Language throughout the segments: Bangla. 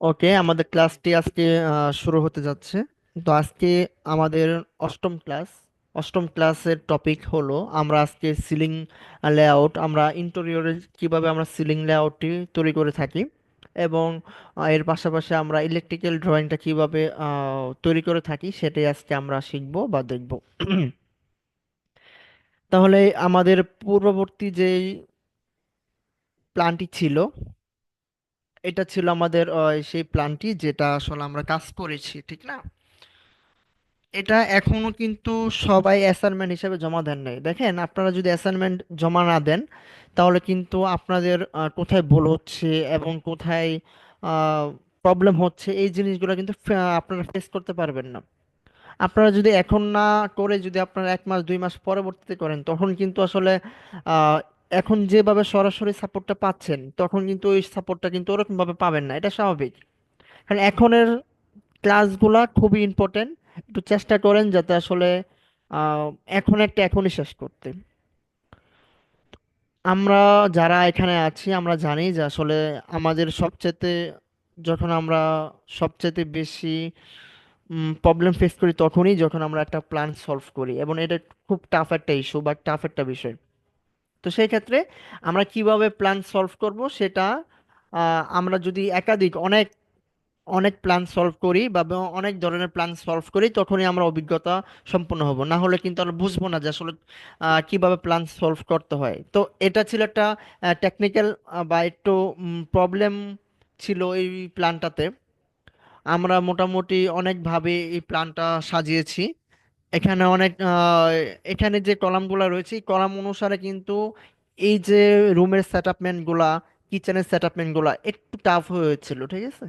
ওকে, আমাদের ক্লাসটি আজকে শুরু হতে যাচ্ছে। তো আজকে আমাদের অষ্টম ক্লাস। অষ্টম ক্লাসের টপিক হলো আমরা আজকে সিলিং লেআউট, আমরা ইন্টেরিয়রে কিভাবে আমরা সিলিং লেআউটটি তৈরি করে থাকি, এবং এর পাশাপাশি আমরা ইলেকট্রিক্যাল ড্রয়িংটা কিভাবে তৈরি করে থাকি সেটাই আজকে আমরা শিখবো বা দেখব। তাহলে আমাদের পূর্ববর্তী যে প্ল্যানটি ছিল, এটা ছিল আমাদের সেই প্ল্যানটি যেটা আসলে আমরা কাজ করেছি, ঠিক না? এটা এখনো কিন্তু সবাই অ্যাসাইনমেন্ট হিসেবে জমা দেন নাই। দেখেন, আপনারা যদি অ্যাসাইনমেন্ট জমা না দেন তাহলে কিন্তু আপনাদের কোথায় ভুল হচ্ছে এবং কোথায় প্রবলেম হচ্ছে এই জিনিসগুলো কিন্তু আপনারা ফেস করতে পারবেন না। আপনারা যদি এখন না করে যদি আপনারা 1 মাস 2 মাস পরবর্তীতে করেন তখন কিন্তু আসলে আহ, এখন যেভাবে সরাসরি সাপোর্টটা পাচ্ছেন তখন কিন্তু ওই সাপোর্টটা কিন্তু ওরকম ভাবে পাবেন না, এটা স্বাভাবিক। কারণ এখনের ক্লাসগুলা খুবই ইম্পর্টেন্ট। একটু চেষ্টা করেন যাতে আসলে আহ, এখন একটা এখনই শেষ করতে। আমরা যারা এখানে আছি আমরা জানি যে আসলে আমাদের সবচেয়ে, যখন আমরা সবচেয়ে বেশি প্রবলেম ফেস করি তখনই যখন আমরা একটা প্ল্যান সলভ করি, এবং এটা খুব টাফ একটা ইস্যু বা টাফ একটা বিষয়। তো সেই ক্ষেত্রে আমরা কিভাবে প্ল্যান সলভ করব সেটা, আমরা যদি একাধিক অনেক অনেক প্ল্যান সলভ করি বা অনেক ধরনের প্ল্যান সলভ করি তখনই আমরা অভিজ্ঞতা সম্পন্ন হব, না হলে কিন্তু আমরা বুঝবো না যে আসলে কিভাবে প্ল্যান সলভ করতে হয়। তো এটা ছিল একটা টেকনিক্যাল বা একটু প্রবলেম ছিল এই প্ল্যানটাতে। আমরা মোটামুটি অনেকভাবে এই প্ল্যানটা সাজিয়েছি। এখানে অনেক এখানে যে কলামগুলো রয়েছে এই কলাম অনুসারে কিন্তু এই যে রুমের সেটআপমেন্ট গুলা, কিচেনের সেটআপমেন্ট গুলা একটু টাফ হয়েছিল, ঠিক আছে?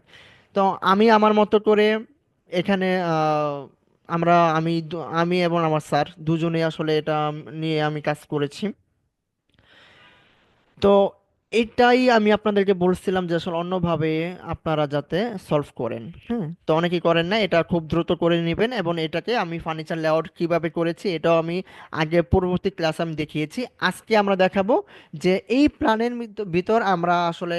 তো আমি আমার মতো করে এখানে আমি এবং আমার স্যার দুজনেই আসলে এটা নিয়ে আমি কাজ করেছি। তো এটাই আমি আপনাদেরকে বলছিলাম যে আসলে অন্যভাবে আপনারা যাতে সলভ করেন। হ্যাঁ, তো অনেকেই করেন না, এটা খুব দ্রুত করে নেবেন, এবং এটাকে আমি ফার্নিচার লেআউট কিভাবে করেছি এটাও আমি আগে পূর্ববর্তী ক্লাস আমি দেখিয়েছি। আজকে আমরা দেখাবো যে এই প্ল্যানের ভিতর আমরা আসলে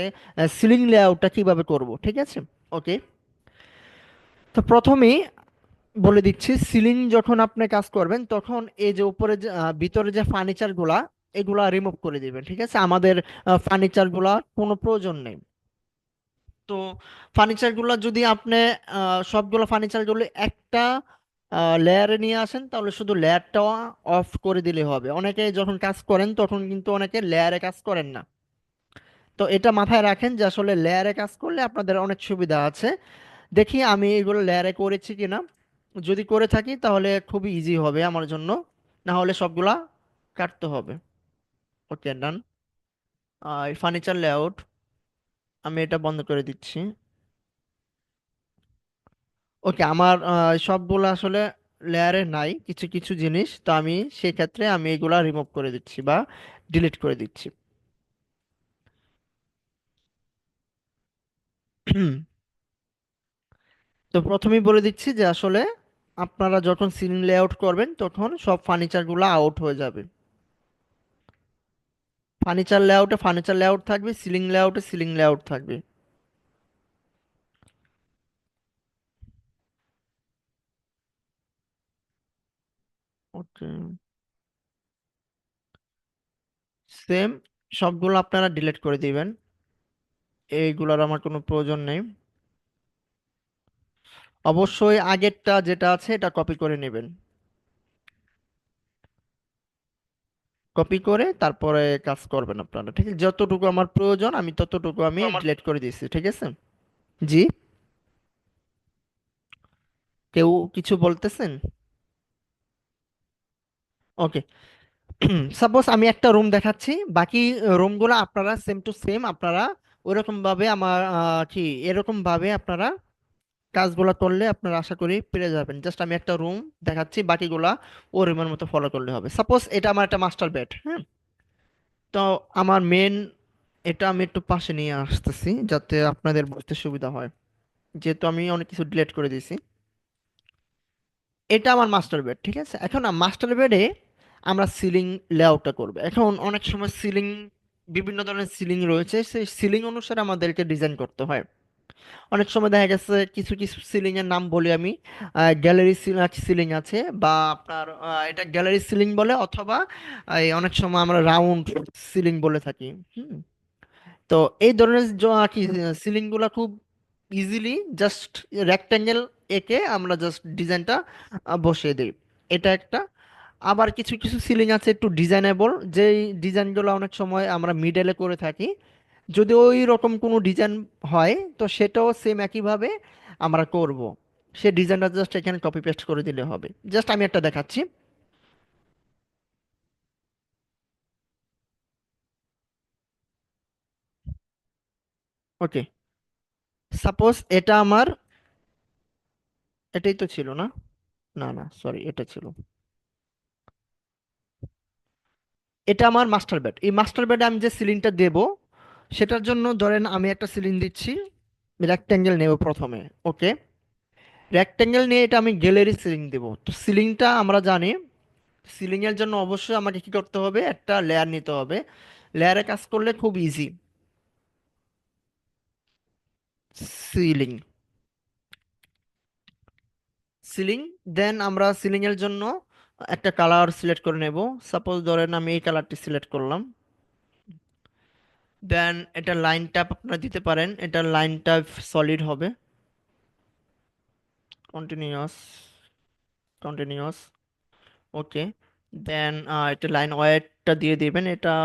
সিলিং লেআউটটা কিভাবে করব, ঠিক আছে? ওকে। তো প্রথমেই বলে দিচ্ছি, সিলিং যখন আপনি কাজ করবেন তখন এই যে উপরে যে ভিতরে যে ফার্নিচার গুলা এগুলা রিমুভ করে দিবেন, ঠিক আছে? আমাদের ফার্নিচার গুলা কোনো প্রয়োজন নেই। তো ফার্নিচার গুলা যদি আপনি সবগুলো ফার্নিচার গুলো একটা লেয়ারে নিয়ে আসেন তাহলে শুধু লেয়ারটা অফ করে দিলে হবে। অনেকে যখন কাজ করেন তখন কিন্তু অনেকে লেয়ারে কাজ করেন না। তো এটা মাথায় রাখেন যে আসলে লেয়ারে কাজ করলে আপনাদের অনেক সুবিধা আছে। দেখি আমি এগুলো লেয়ারে করেছি কিনা। যদি করে থাকি তাহলে খুবই ইজি হবে আমার জন্য, না হলে সবগুলা কাটতে হবে। ওকে, ডান। ফার্নিচার লেআউট আমি এটা বন্ধ করে দিচ্ছি। ওকে, আমার সবগুলো আসলে লেয়ারে নাই, কিছু কিছু জিনিস, তো আমি সেই ক্ষেত্রে আমি এগুলা রিমুভ করে দিচ্ছি বা ডিলিট করে দিচ্ছি। তো প্রথমেই বলে দিচ্ছি যে আসলে আপনারা যখন সিলিং লেআউট করবেন তখন সব ফার্নিচারগুলো আউট হয়ে যাবে। ফার্নিচার লেআউটে ফার্নিচার লেআউট থাকবে, সিলিং লেআউটে সিলিং লেআউট থাকবে। ওকে, সেম সবগুলো আপনারা ডিলিট করে দিবেন, এইগুলোর আমার কোনো প্রয়োজন নেই। অবশ্যই আগেরটা যেটা আছে এটা কপি করে নেবেন। কপি করে তারপরে কাজ করবেন আপনারা, ঠিক আছে? যতটুকু আমার প্রয়োজন আমি ততটুকু আমি আমার ডিলিট করে দিয়েছি, ঠিক আছে? জি, কেউ কিছু বলতেছেন? ওকে। সাপোজ আমি একটা রুম দেখাচ্ছি, বাকি রুমগুলো আপনারা সেম টু সেম আপনারা ওইরকম ভাবে আমার এরকম ভাবে আপনারা কাজগুলো করলে আপনারা আশা করি পেরে যাবেন। জাস্ট আমি একটা রুম দেখাচ্ছি, বাকিগুলা ও রুমের মতো ফলো করলে হবে। সাপোজ এটা আমার একটা মাস্টার বেড, হ্যাঁ? তো আমার মেন, এটা আমি একটু পাশে নিয়ে আসতেছি যাতে আপনাদের বুঝতে সুবিধা হয়, যেহেতু আমি অনেক কিছু ডিলিট করে দিয়েছি। এটা আমার মাস্টার বেড, ঠিক আছে? এখন মাস্টার বেডে আমরা সিলিং লেআউটটা করব। এখন অনেক সময় বিভিন্ন ধরনের সিলিং রয়েছে, সেই সিলিং অনুসারে আমাদেরকে ডিজাইন করতে হয়। অনেক সময় দেখা গেছে কিছু কিছু সিলিং এর নাম বলি আমি, গ্যালারি সিলিং আছে, বা আপনার এটা গ্যালারি সিলিং বলে, অথবা অনেক সময় আমরা রাউন্ড সিলিং বলে থাকি। হুম। তো এই ধরনের আর কি সিলিং গুলা খুব ইজিলি জাস্ট রেক্টাঙ্গেল এঁকে আমরা জাস্ট ডিজাইনটা বসিয়ে দিই। এটা একটা। আবার কিছু কিছু সিলিং আছে একটু ডিজাইনেবল, যেই ডিজাইনগুলো অনেক সময় আমরা মিডলে করে থাকি। যদি ওই রকম কোনো ডিজাইন হয়, তো সেটাও সেম একইভাবে আমরা করব। সে ডিজাইনটা জাস্ট এখানে কপি পেস্ট করে দিলে হবে। জাস্ট আমি একটা দেখাচ্ছি। ওকে, সাপোজ এটা আমার, এটাই তো ছিল না? না না, সরি, এটা ছিল। এটা আমার মাস্টার বেড। এই মাস্টার বেডে আমি যে সিলিংটা দেব, সেটার জন্য ধরেন আমি একটা সিলিং দিচ্ছি, রেক্ট্যাঙ্গেল নেব প্রথমে। ওকে, রেক্ট্যাঙ্গেল নিয়ে এটা আমি গ্যালারি সিলিং দেব। তো সিলিংটা আমরা জানি, সিলিং এর জন্য অবশ্যই আমাকে কি করতে হবে, একটা লেয়ার নিতে হবে। লেয়ারে কাজ করলে খুব ইজি। সিলিং, সিলিং, দেন আমরা সিলিং এর জন্য একটা কালার সিলেক্ট করে নেব। সাপোজ ধরেন আমি এই কালারটি সিলেক্ট করলাম। দেন এটা লাইন ট্যাপ আপনারা দিতে পারেন, এটা লাইন ট্যাপ সলিড হবে। Continuous, continuous. ওকে, দেন এটা লাইন ওয়েটটা দিয়ে দিবেন, এটা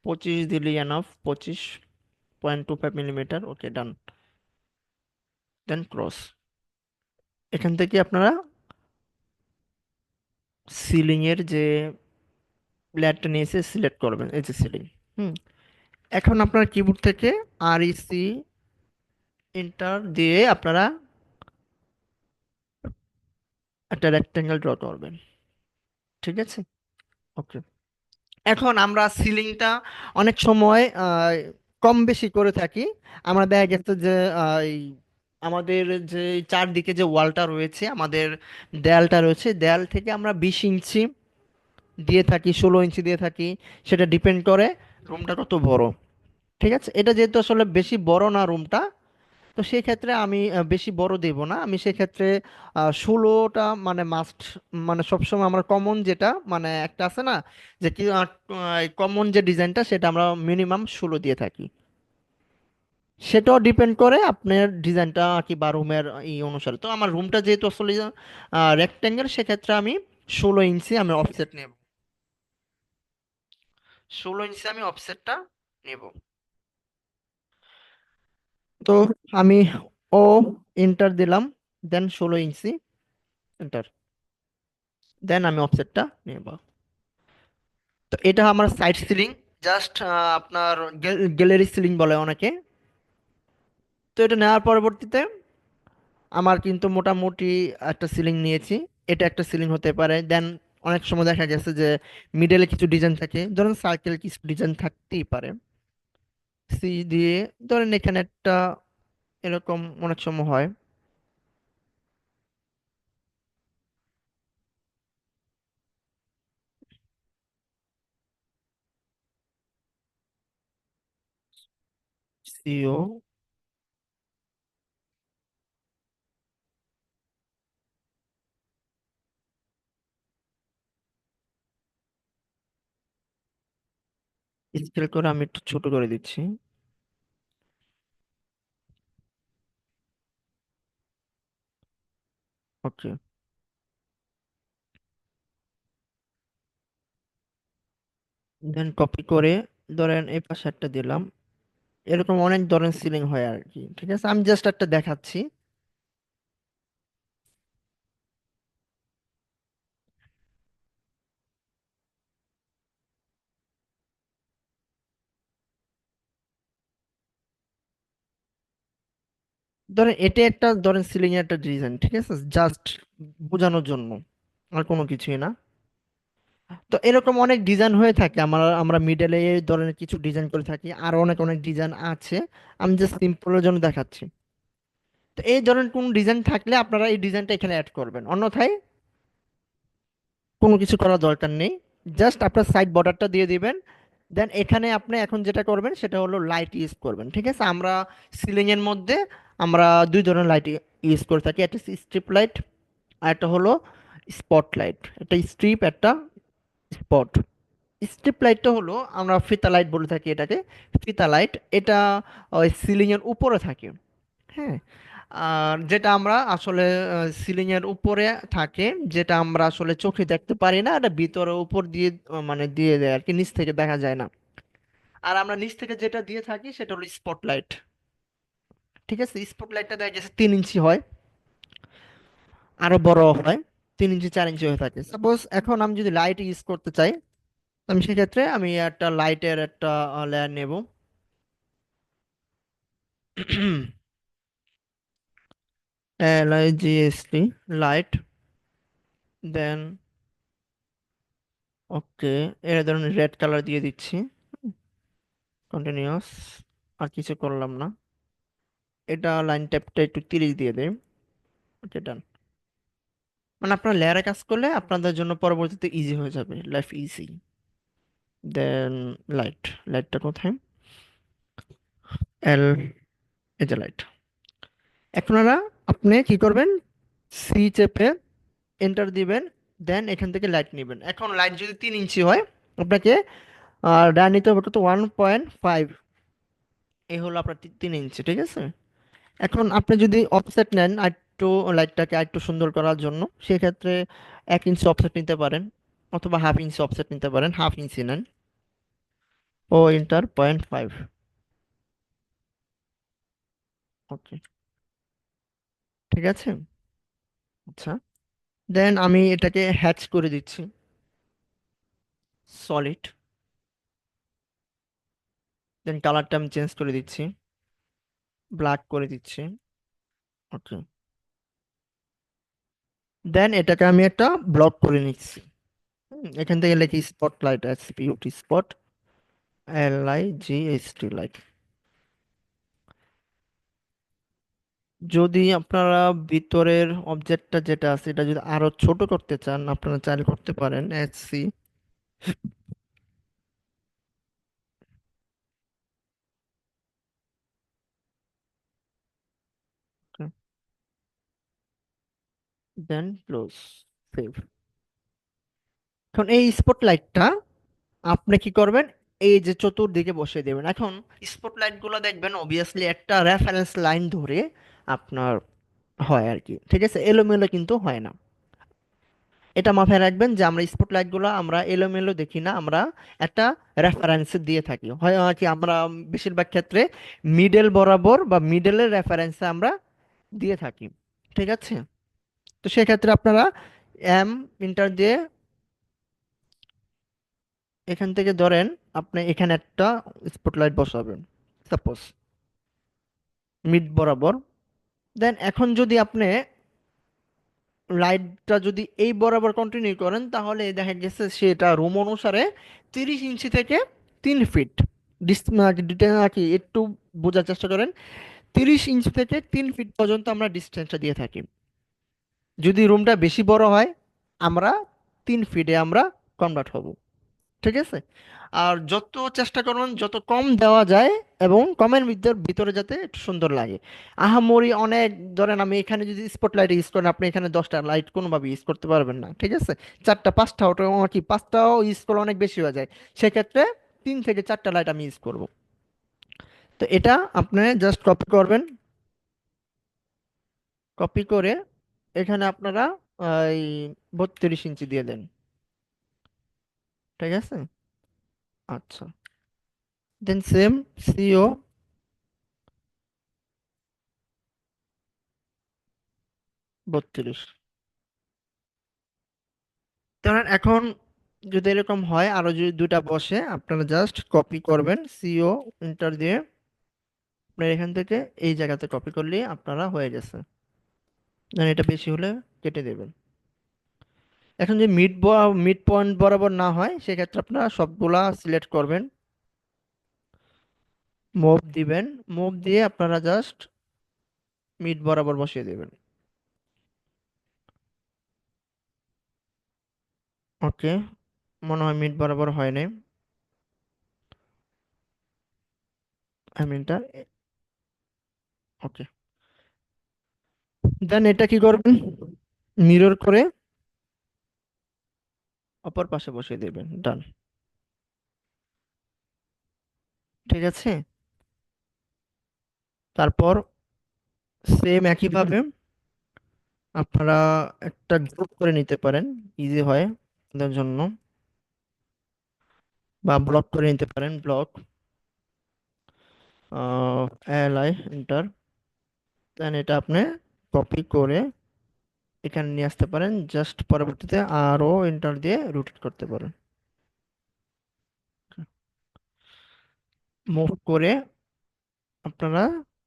25 দিলি enough, 25.25 millimetre. Okay, done. Then cross. এখান থেকে আপনারা সিলিং এর যে লেয়ারটা নিয়েছে সিলেক্ট করবেন, এই যে সিলিং। হুম। এখন আপনার কিবোর্ড থেকে REC এন্টার দিয়ে আপনারা একটা রেক্টেঙ্গেল ড্র করবেন। ঠিক আছে। ওকে, এখন আমরা সিলিংটা অনেক সময় কম বেশি করে থাকি। আমরা দেখা গেছে যে এই আমাদের যে চারদিকে যে ওয়ালটা রয়েছে, আমাদের দেয়ালটা রয়েছে, দেয়াল থেকে আমরা 20 ইঞ্চি দিয়ে থাকি, 16 ইঞ্চি দিয়ে থাকি। সেটা ডিপেন্ড করে রুমটা কত বড়। ঠিক আছে, এটা যেহেতু আসলে বেশি বড় না রুমটা, তো সেই ক্ষেত্রে আমি বেশি বড় দেব না। আমি সেক্ষেত্রে 16টা মানে মাস্ট, মানে সবসময় আমার কমন যেটা মানে একটা আছে না, যে কি কমন যে ডিজাইনটা, সেটা আমরা মিনিমাম 16 দিয়ে থাকি। সেটাও ডিপেন্ড করে আপনার ডিজাইনটা কি বা রুমের এই অনুসারে। তো আমার রুমটা যেহেতু আসলে রেক্টেঙ্গেল, সেক্ষেত্রে আমি 16 ইঞ্চি আমি অফসেট নেব। 16 ইঞ্চি আমি অফসেটটা নেব। তো আমি ও এন্টার দিলাম, দেন 16 ইঞ্চি এন্টার, দেন আমি অফসেটটা নেব। তো এটা আমার সাইড সিলিং, জাস্ট আপনার গ্যালারি সিলিং বলে অনেকে। তো এটা নেওয়ার পরবর্তীতে আমার কিন্তু মোটামুটি একটা সিলিং নিয়েছি। এটা একটা সিলিং হতে পারে। দেন অনেক সময় দেখা গেছে যে মিডলে কিছু ডিজাইন থাকে, ধরেন সার্কেল কিছু ডিজাইন থাকতেই পারে। সি দিয়ে ধরেন এখানে একটা, এরকম অনেক সময় হয়। সিও স্কেল করে আমি একটু ছোট করে দিচ্ছি। ওকে, দেন কপি করে ধরেন এই পাশে একটা দিলাম। এরকম অনেক ধরনের সিলিং হয় আর কি। ঠিক আছে, আমি জাস্ট একটা দেখাচ্ছি। ধরেন এটা একটা, ধরেন সিলিং এর একটা ডিজাইন, ঠিক আছে, জাস্ট বোঝানোর জন্য, আর কোনো কিছুই না। তো এরকম অনেক ডিজাইন হয়ে থাকে, আমরা মিডলে এই ধরনের কিছু ডিজাইন করে থাকি, আর অনেক অনেক ডিজাইন আছে। আমি জাস্ট সিম্পলের জন্য দেখাচ্ছি। তো এই ধরনের কোন ডিজাইন থাকলে আপনারা এই ডিজাইনটা এখানে অ্যাড করবেন, অন্যথায় কোনো কিছু করার দরকার নেই। জাস্ট আপনার সাইড বর্ডারটা দিয়ে দিবেন। দেন এখানে আপনি এখন যেটা করবেন সেটা হলো লাইট ইউজ করবেন, ঠিক আছে? আমরা সিলিং এর মধ্যে আমরা দুই ধরনের লাইট ইউজ করে থাকি, একটা স্ট্রিপ লাইট আর একটা হলো স্পট লাইট। একটা স্ট্রিপ, একটা স্পট। স্ট্রিপ লাইটটা হলো আমরা ফিতা লাইট বলে থাকি এটাকে, ফিতা লাইট। এটা ওই সিলিং এর উপরে থাকে, হ্যাঁ। আর যেটা আমরা আসলে সিলিং এর উপরে থাকে, যেটা আমরা আসলে চোখে দেখতে পারি না, এটা ভিতরে উপর দিয়ে মানে দিয়ে দেয় আর কি, নিচ থেকে দেখা যায় না। আর আমরা নিচ থেকে যেটা দিয়ে থাকি সেটা হলো স্পটলাইট, ঠিক আছে? স্পটলাইটটা দেখা গেছে 3 ইঞ্চি হয়, আরো বড় হয়, 3 ইঞ্চি 4 ইঞ্চি হয়ে থাকে। সাপোজ এখন আমি যদি লাইট ইউজ করতে চাই, আমি সেক্ষেত্রে আমি একটা লাইটের একটা লেয়ার নেব। LIGST, light. দেন ওকে, এর ধরনের রেড কালার দিয়ে দিচ্ছি, কন্টিনিউয়াস। আর কিছু করলাম না। এটা লাইন ট্যাপটা একটু 30 দিয়ে দেয়। ওকে, ডান। মানে আপনার লেয়ারে কাজ করলে আপনাদের জন্য পরবর্তীতে ইজি হয়ে যাবে, লাইফ ইজি। দেন লাইট, লাইটটা কোথায়? এল, এই যে লাইট। আপনারা আপনি কি করবেন, সি চেপে এন্টার দিবেন, দেন এখান থেকে লাইট নেবেন। এখন লাইট যদি 3 ইঞ্চি হয়, আপনাকে ডান নিতে হবে তো 1.5। এই হলো আপনার 3 ইঞ্চি, ঠিক আছে? এখন আপনি যদি অফসেট নেন একটু, লাইটটাকে একটু সুন্দর করার জন্য, সেক্ষেত্রে 1 ইঞ্চি অফসেট নিতে পারেন, অথবা হাফ ইঞ্চি অফসেট নিতে পারেন, হাফ ইঞ্চি নেন। ও ইন্টার 0.5। ওকে, ঠিক আছে। আচ্ছা, দেন আমি এটাকে হ্যাচ করে দিচ্ছি, সলিড। দেন কালারটা আমি চেঞ্জ করে দিচ্ছি, ব্ল্যাক করে দিচ্ছি। ওকে, দেন এটাকে আমি একটা ব্লক করে নিচ্ছি। এখান থেকে লিখি spotlight, SPOT, spot, LIGHT, light. যদি আপনারা ভিতরের অবজেক্টটা যেটা আছে এটা যদি আরো ছোট করতে চান, আপনারা চাইলে করতে পারেন HC। দেন ক্লোজ, সেভ। এখন এই স্পটলাইটটা আপনি কি করবেন, এই যে চতুর্দিকে বসিয়ে দেবেন। এখন স্পটলাইট গুলো দেখবেন অবভিয়াসলি একটা রেফারেন্স লাইন ধরে আপনার হয় আর কি, ঠিক আছে? এলোমেলো কিন্তু হয় না। এটা মাথায় রাখবেন যে আমরা স্পটলাইট গুলো আমরা এলোমেলো দেখি না, আমরা একটা রেফারেন্স দিয়ে থাকি, হয় আর কি আমরা বেশিরভাগ ক্ষেত্রে মিডল বরাবর বা মিডলের রেফারেন্সে আমরা দিয়ে থাকি, ঠিক আছে? তো সেক্ষেত্রে আপনারা এম ইন্টার দিয়ে এখান থেকে ধরেন আপনি এখানে একটা স্পটলাইট বসাবেন, সাপোজ মিড বরাবর। দেন এখন যদি আপনি লাইটটা যদি এই বরাবর কন্টিনিউ করেন, তাহলে দেখা গেছে সেটা রুম অনুসারে 30 ইঞ্চি থেকে 3 ফিট ডিটেল আর কি, একটু বোঝার চেষ্টা করেন। 30 ইঞ্চি থেকে 3 ফিট পর্যন্ত আমরা ডিস্টেন্সটা দিয়ে থাকি। যদি রুমটা বেশি বড় হয়, আমরা 3 ফিটে আমরা কনভার্ট হব, ঠিক আছে? আর যত চেষ্টা করবেন যত কম দেওয়া যায়, এবং কমের ভিতর ভিতরে যাতে একটু সুন্দর লাগে। আহামরি অনেক, ধরেন আমি এখানে যদি স্পটলাইট ইউজ করেন, আপনি এখানে 10টা লাইট কোনোভাবে ইউজ করতে পারবেন না, ঠিক আছে? 4টা 5টা, ওটা কি 5টাও ইউজ করলে অনেক বেশি হয়ে যায়। সেক্ষেত্রে 3 থেকে 4টা লাইট আমি ইউজ করব। তো এটা আপনি জাস্ট কপি করবেন, কপি করে এখানে আপনারা এই 32 ইঞ্চি দিয়ে দেন, ঠিক আছে? আচ্ছা, দেন সেম সিও 32। ধরেন এখন যদি এরকম হয়, আরো যদি দুটা বসে, আপনারা জাস্ট কপি করবেন, সিও এন্টার দিয়ে আপনার এখান থেকে এই জায়গাতে কপি করলে আপনারা হয়ে গেছে। দেন এটা বেশি হলে কেটে দেবেন। এখন যদি মিড পয়েন্ট বরাবর না হয়, সেক্ষেত্রে আপনারা সবগুলা সিলেক্ট করবেন, মুভ দিবেন, মুভ দিয়ে আপনারা জাস্ট মিড বরাবর বসিয়ে দেবেন। ওকে, মনে হয় মিড বরাবর হয় নাই। এন্টার। ওকে, দেন এটা কি করবেন, মিরর করে অপর পাশে বসিয়ে দেবেন, ডান। ঠিক আছে, তারপর সেম একইভাবে আপনারা একটা গ্রুপ করে নিতে পারেন, ইজি হয় আপনাদের জন্য, বা ব্লক করে নিতে পারেন, ব্লক, এলআই এন্টার। দেন এটা আপনি কপি করে এখানে নিয়ে আসতে পারেন, জাস্ট পরবর্তীতে আরও এন্টার দিয়ে রোটেট করতে পারেন, মুভ করে আপনারা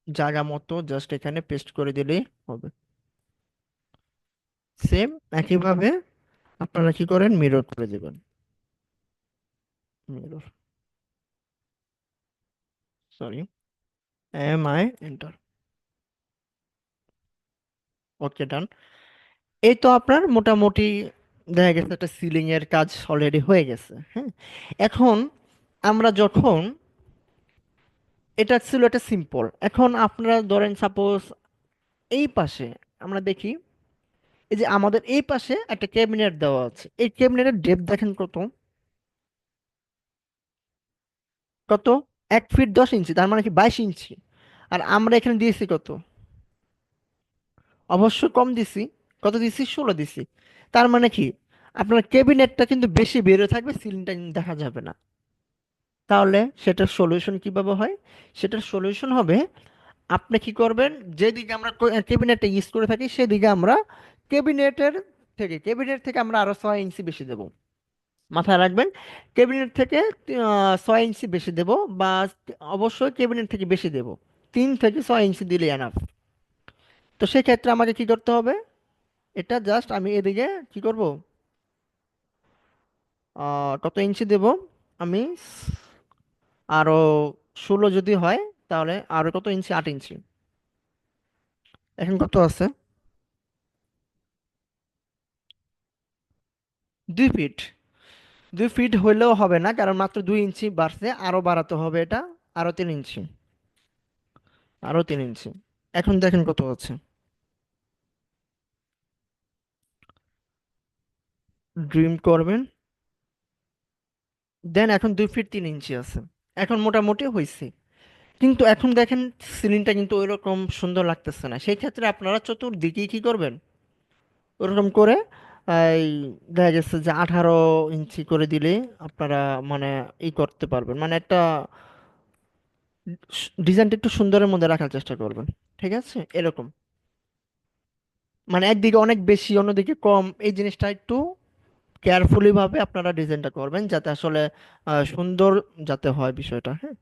জায়গা মতো জাস্ট এখানে পেস্ট করে দিলেই হবে। সেম একইভাবে আপনারা কি করেন, মিরর করে দেবেন, mirror, sorry, M I enter. Okay, done. এই তো আপনার মোটামুটি দেখা গেছে একটা সিলিং এর কাজ অলরেডি হয়ে গেছে, হ্যাঁ। এখন আমরা যখন, এটা ছিল এটা সিম্পল, এখন আপনারা ধরেন সাপোজ এই পাশে আমরা দেখি, এই যে আমাদের এই পাশে একটা ক্যাবিনেট দেওয়া আছে, এই ক্যাবিনেটের ডেপথ দেখেন কত, কত 1 ফিট 10 ইঞ্চি, তার মানে কি 22 ইঞ্চি। আর আমরা এখানে দিয়েছি কত, অবশ্যই কম দিছি, কত দিছি, 16 দিছি। তার মানে কি আপনার ক্যাবিনেটটা কিন্তু বেশি বেরো থাকবে, সিলিংটা কিন্তু দেখা যাবে না। তাহলে সেটার সলিউশন কিভাবে হয়, সেটার সলিউশন হবে, আপনি কি করবেন, যেদিকে আমরা ক্যাবিনেটটা ইউজ করে থাকি সেদিকে আমরা ক্যাবিনেটের ক্যাবিনেট থেকে আমরা আরো 6 ইঞ্চি বেশি দেব, মাথায় রাখবেন। ক্যাবিনেট থেকে 6 ইঞ্চি বেশি দেব, বা অবশ্যই ক্যাবিনেট থেকে বেশি দেব, 3 থেকে 6 ইঞ্চি দিলে এনাফ। তো সেক্ষেত্রে আমাকে কি করতে হবে, এটা জাস্ট আমি এদিকে কি করব, কত ইঞ্চি দেব, আমি আরো 16 যদি হয়, তাহলে আরো কত ইঞ্চি, 8 ইঞ্চি। এখন কত আছে, 2 ফিট। 2 ফিট হইলেও হবে না, কারণ মাত্র 2 ইঞ্চি বাড়ছে, আরো বাড়াতে হবে এটা, আরো 3 ইঞ্চি, আরো 3 ইঞ্চি। এখন দেখেন কত আছে, ড্রিম করবেন, দেন এখন 2 ফিট 3 ইঞ্চি আছে, এখন মোটামুটি হয়েছে। কিন্তু এখন দেখেন সিলিংটা কিন্তু ওইরকম সুন্দর লাগতেছে না, সেই ক্ষেত্রে আপনারা চতুর্দিকেই কি করবেন, ওরকম করে এই দেখা গেছে যে 18 ইঞ্চি করে দিলে আপনারা মানে ই করতে পারবেন, মানে একটা ডিজাইনটা একটু সুন্দরের মধ্যে রাখার চেষ্টা করবেন। ঠিক আছে, এরকম, মানে একদিকে অনেক বেশি অন্যদিকে কম, এই জিনিসটা একটু কেয়ারফুলি ভাবে আপনারা ডিজাইনটা করবেন, যাতে আসলে সুন্দর যাতে হয় বিষয়টা, হ্যাঁ।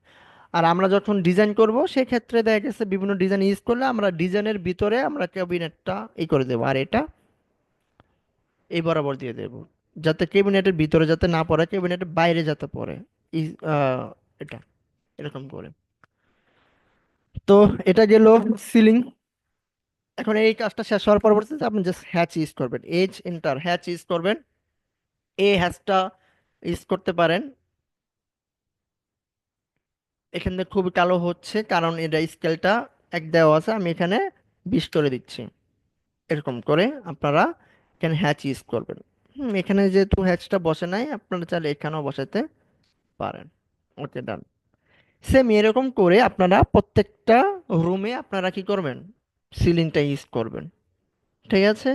আর আমরা যখন ডিজাইন করব সেক্ষেত্রে দেখা গেছে বিভিন্ন ডিজাইন ইউজ করলে আমরা ডিজাইনের ভিতরে আমরা ক্যাবিনেটটা ই করে দেবো, আর এটা এই বরাবর দিয়ে দেবো, যাতে ক্যাবিনেটের ভিতরে যাতে না পড়ে, ক্যাবিনেটের বাইরে যাতে পড়ে, এই এটা এরকম করে। তো এটা গেল সিলিং। এখন এই কাজটা শেষ হওয়ার পরবর্তীতে আপনি জাস্ট হ্যাচ ইউজ করবেন, এজ এন্টার, হ্যাচ ইউজ করবেন, এই হ্যাচটা ইউজ করতে পারেন। এখানে খুবই কালো হচ্ছে কারণ এটা স্কেলটা 1 দেওয়া আছে, আমি এখানে 20 করে দিচ্ছি। এরকম করে আপনারা এখানে হ্যাচ ইউজ করবেন। এখানে যেহেতু হ্যাচটা বসে নাই, আপনারা চাইলে এখানেও বসাতে পারেন। ওকে, ডান। সেম এরকম করে আপনারা প্রত্যেকটা রুমে আপনারা কি করবেন, সিলিংটা ইউজ করবেন। ঠিক আছে,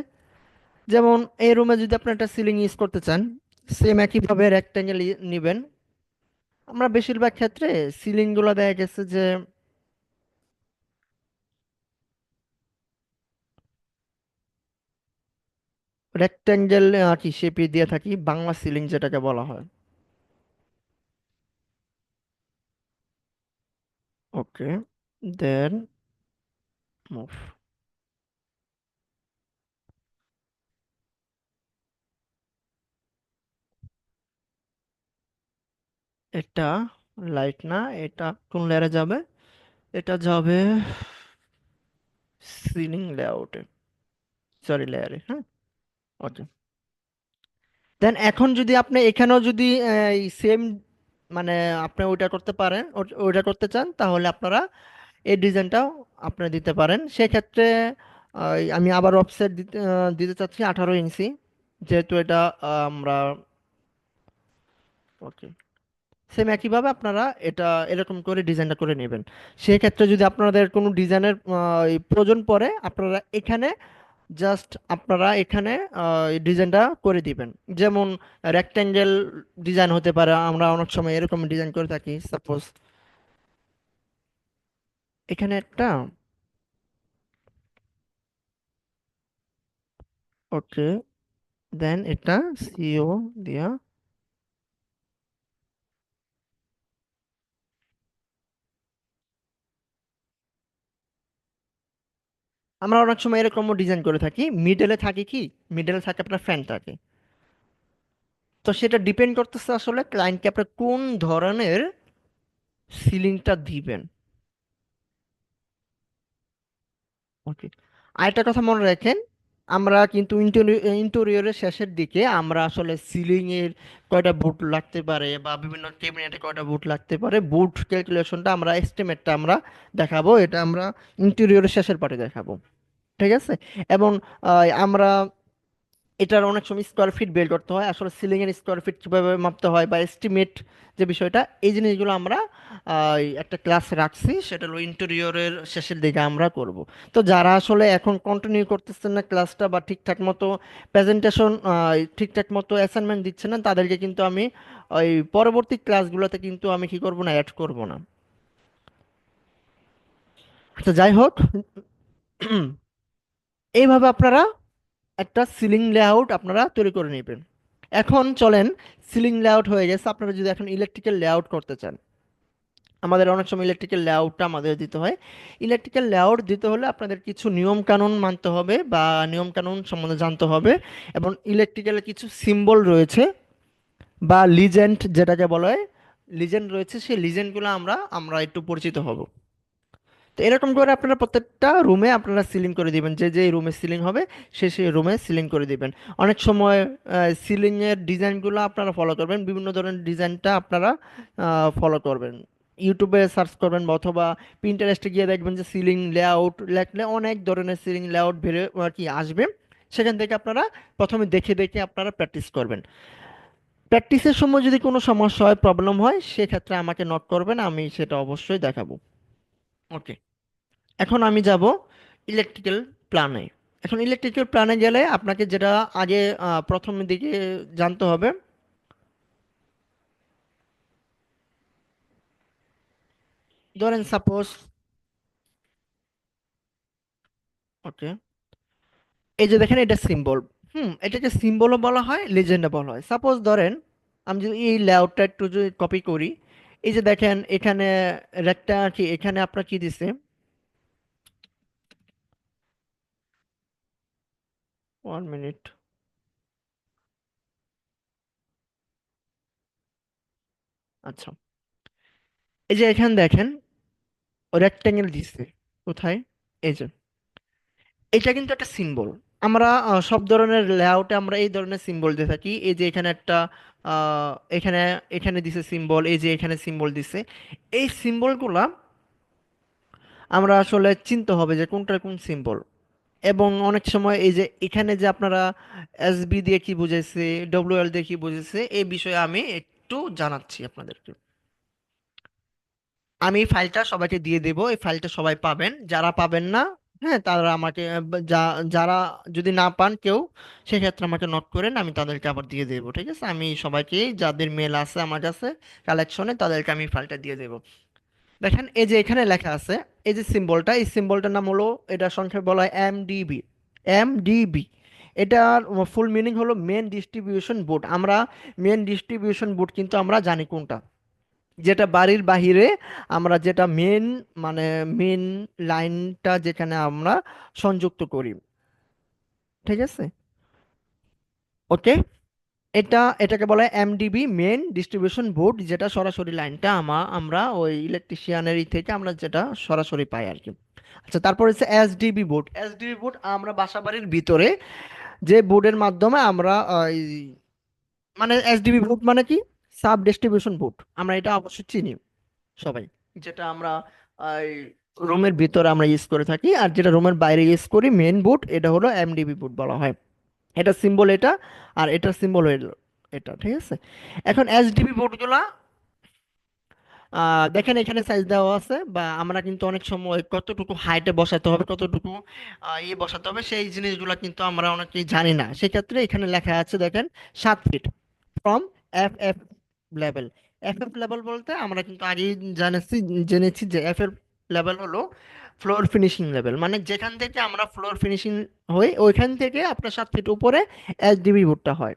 যেমন এই রুমে যদি আপনি একটা সিলিং ইউজ করতে চান, সেম একইভাবে রেক্টেঙ্গেল নেবেন। আমরা বেশিরভাগ ক্ষেত্রে সিলিং গুলো দেখা গেছে যে রেক্টেঙ্গেল কি শেপে দিয়ে থাকি, বাংলা সিলিং যেটাকে বলা হয়। ওকে, দেন মুভ, এটা লাইট না, এটা কোন লেয়ারে যাবে, এটা যাবে সিলিং লেআউটে, সরি লেয়ারে, হ্যাঁ। ওকে, দেন এখন যদি আপনি এখানেও যদি সেম মানে আপনি ওইটা করতে পারেন, ওইটা করতে চান, তাহলে আপনারা এই ডিজাইনটাও আপনারা দিতে পারেন। সেক্ষেত্রে আমি আবার অফসেট দিতে চাচ্ছি 18 ইঞ্চি, যেহেতু এটা আমরা ওকে সেম একইভাবে আপনারা এটা এরকম করে ডিজাইনটা করে নেবেন। সেক্ষেত্রে যদি আপনাদের কোনো ডিজাইনের প্রয়োজন পড়ে, আপনারা এখানে জাস্ট আপনারা এখানে ডিজাইনটা করে দিবেন। যেমন রেক্টেঙ্গেল ডিজাইন হতে পারে, আমরা অনেক সময় এরকম ডিজাইন করে থাকি। সাপোজ এখানে একটা ওকে, দেন এটা সিও দিয়া আমরা অনেক সময় এরকমও ডিজাইন করে থাকি। মিডলে থাকে কি, মিডলে থাকে আপনার ফ্যান থাকে। তো সেটা ডিপেন্ড করতেছে আসলে ক্লায়েন্টকে আপনার কোন ধরনের সিলিংটা দিবেন। ওকে, আরেকটা কথা মনে রাখেন, আমরা কিন্তু ইন্টেরিয়রের শেষের দিকে আমরা আসলে সিলিং এর কয়টা বুট লাগতে পারে বা বিভিন্ন ক্যাবিনেটে কয়টা বুট লাগতে পারে, বুট ক্যালকুলেশনটা আমরা এস্টিমেটটা আমরা দেখাবো, এটা আমরা ইন্টেরিয়রের শেষের পার্টে দেখাবো। ঠিক আছে। এবং আমরা এটার অনেক সময় স্কোয়ার ফিট বের করতে হয়, আসলে সিলিং এর স্কোয়ার ফিট কিভাবে মাপতে হয় বা এস্টিমেট যে বিষয়টা, এই জিনিসগুলো আমরা একটা ক্লাস রাখছি, সেটা হলো ইন্টেরিয়রের শেষের দিকে আমরা করব। তো যারা আসলে এখন কন্টিনিউ করতেছেন না ক্লাসটা বা ঠিকঠাক মতো প্রেজেন্টেশন, ঠিকঠাক মতো অ্যাসাইনমেন্ট দিচ্ছে না, তাদেরকে কিন্তু আমি ওই পরবর্তী ক্লাসগুলোতে কিন্তু আমি কি করব না, অ্যাড করব না। আচ্ছা যাই হোক, এইভাবে আপনারা একটা সিলিং লেআউট আপনারা তৈরি করে নেবেন। এখন চলেন, সিলিং লেআউট হয়ে গেছে, আপনারা যদি এখন ইলেকট্রিক্যাল লেআউট করতে চান, আমাদের অনেক সময় ইলেকট্রিক্যাল লেআউটটা আমাদের দিতে হয়। ইলেকট্রিক্যাল লেআউট দিতে হলে আপনাদের কিছু নিয়ম কানুন মানতে হবে বা নিয়ম কানুন সম্বন্ধে জানতে হবে, এবং ইলেকট্রিক্যালের কিছু সিম্বল রয়েছে বা লিজেন্ড যেটাকে বলা হয়, লিজেন্ড রয়েছে, সেই লিজেন্ডগুলো আমরা আমরা একটু পরিচিত হব। তো এরকম করে আপনারা প্রত্যেকটা রুমে আপনারা সিলিং করে দিবেন, যে যে রুমে সিলিং হবে সে সেই রুমে সিলিং করে দিবেন। অনেক সময় সিলিং এর ডিজাইনগুলো আপনারা ফলো করবেন, বিভিন্ন ধরনের ডিজাইনটা আপনারা ফলো করবেন। ইউটিউবে সার্চ করবেন বা অথবা পিন্টারেস্টে গিয়ে দেখবেন যে সিলিং লেআউট লেখলে অনেক ধরনের সিলিং লেআউট বের আর কি আসবে। সেখান থেকে আপনারা প্রথমে দেখে দেখে আপনারা প্র্যাকটিস করবেন। প্র্যাকটিসের সময় যদি কোনো সমস্যা হয়, প্রবলেম হয়, সেক্ষেত্রে আমাকে নক করবেন, আমি সেটা অবশ্যই দেখাবো। ওকে, এখন আমি যাব ইলেকট্রিক্যাল প্ল্যানে। এখন ইলেকট্রিক্যাল প্ল্যানে গেলে আপনাকে যেটা আগে প্রথম দিকে জানতে হবে, ধরেন সাপোজ ওকে, এই যে দেখেন এটা সিম্বল, এটাকে সিম্বলও বলা হয়, লেজেন্ডও বলা হয়। সাপোজ ধরেন আমি যদি এই লেআউটটা একটু যদি কপি করি, এই যে দেখেন এখানে একটা কি, এখানে আপনার কি দিছে, 1 মিনিট। আচ্ছা, এই যে এখানে দেখেন রেক্টেঙ্গেল দিছে কোথায়, এই যে এটা কিন্তু একটা সিম্বল। আমরা সব ধরনের লেআউটে আমরা এই ধরনের সিম্বল দিয়ে থাকি। এই যে এখানে একটা এখানে এখানে দিছে সিম্বল, এই যে এখানে সিম্বল দিছে। এই সিম্বলগুলা আমরা আসলে চিনতে হবে যে কোনটা কোন সিম্বল। এবং অনেক সময় এই যে এখানে যে আপনারা এসবি দিয়ে কি বুঝাইছে, ডব্লিউএল দিয়ে কি বুঝাইছে, এই বিষয়ে আমি একটু জানাচ্ছি আপনাদেরকে। আমি এই ফাইলটা সবাইকে দিয়ে দেব, এই ফাইলটা সবাই পাবেন, যারা পাবেন না, হ্যাঁ তারা আমাকে যারা যদি না পান কেউ, সেক্ষেত্রে আমাকে নক করেন, আমি তাদেরকে আবার দিয়ে দেবো। ঠিক আছে, আমি সবাইকে যাদের মেল আছে আমার কাছে কালেকশনে, তাদেরকে আমি ফাইলটা দিয়ে দেবো। দেখেন এই যে এখানে লেখা আছে, এই যে সিম্বলটা, এই সিম্বলটার নাম হলো, এটা সংক্ষেপে বলা হয় এমডিবি। এমডিবি, এটার ফুল মিনিং হলো মেন ডিস্ট্রিবিউশন বোর্ড। আমরা মেন ডিস্ট্রিবিউশন বোর্ড কিন্তু আমরা জানি কোনটা, যেটা বাড়ির বাহিরে আমরা যেটা মেন, মানে মেন লাইনটা যেখানে আমরা সংযুক্ত করি। ঠিক আছে, ওকে। এটাকে বলা হয় এমডিবি, মেন ডিস্ট্রিবিউশন বোর্ড, যেটা সরাসরি লাইনটা আমরা ওই ইলেকট্রিশিয়ানের থেকে আমরা যেটা সরাসরি পাই আর কি। আচ্ছা, তারপর হচ্ছে এসডিবি বোর্ড। এসডিবি বোর্ড আমরা বাসাবাড়ির ভিতরে যে বোর্ডের মাধ্যমে আমরা মানে এসডিবি বোর্ড মানে কি, সাব ডিস্ট্রিবিউশন বোর্ড আমরা এটা অবশ্যই চিনি সবাই, যেটা আমরা রুমের ভিতরে আমরা ইউজ করে থাকি, আর যেটা রুমের বাইরে ইউজ করি মেন বোর্ড, এটা হলো এমডিবি বোর্ড বলা হয়। এটা সিম্বল এটা, আর এটার সিম্বল হলো এটা, ঠিক আছে। এখন এসডিবি বোর্ডগুলা দেখেন এখানে সাইজ দেওয়া আছে, বা আমরা কিন্তু অনেক সময় কতটুকু হাইটে বসাতে হবে, কতটুকু ইয়ে বসাতে হবে, সেই জিনিসগুলো কিন্তু আমরা অনেকেই জানি না। সেক্ষেত্রে এখানে লেখা আছে দেখেন 7 feet from F F level. F F level বলতে আমরা কিন্তু আগেই জেনেছি যে এফ এফ লেভেল হলো ফ্লোর ফিনিশিং লেভেল, মানে যেখান থেকে আমরা ফ্লোর ফিনিশিং হই ওইখান থেকে আপনার 7 ফিট উপরে এসডিবি বোর্ডটা হয়।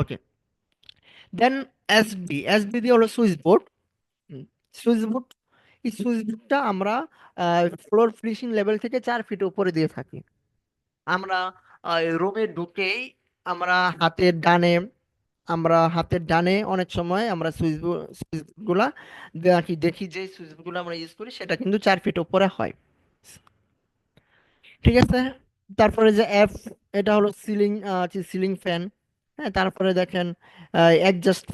ওকে, দেন এসবি দিয়ে হলো সুইচ বোর্ড। সুইচ বোর্ড, এই সুইচ বোর্ডটা আমরা ফ্লোর ফিনিশিং লেভেল থেকে 4 ফিট উপরে দিয়ে থাকি। আমরা রুমে ঢুকেই আমরা হাতের ডানে হাতের ডানে অনেক সময় আমরা সুইচ গুলা দেখি দেখি যে সুইচ গুলো আমরা ইউজ করি সেটা কিন্তু 4 ফিট উপরে হয়, ঠিক আছে। তারপরে যে এফ, এটা হলো সিলিং সিলিং ফ্যান। হ্যাঁ, তারপরে দেখেন অ্যাডজাস্ট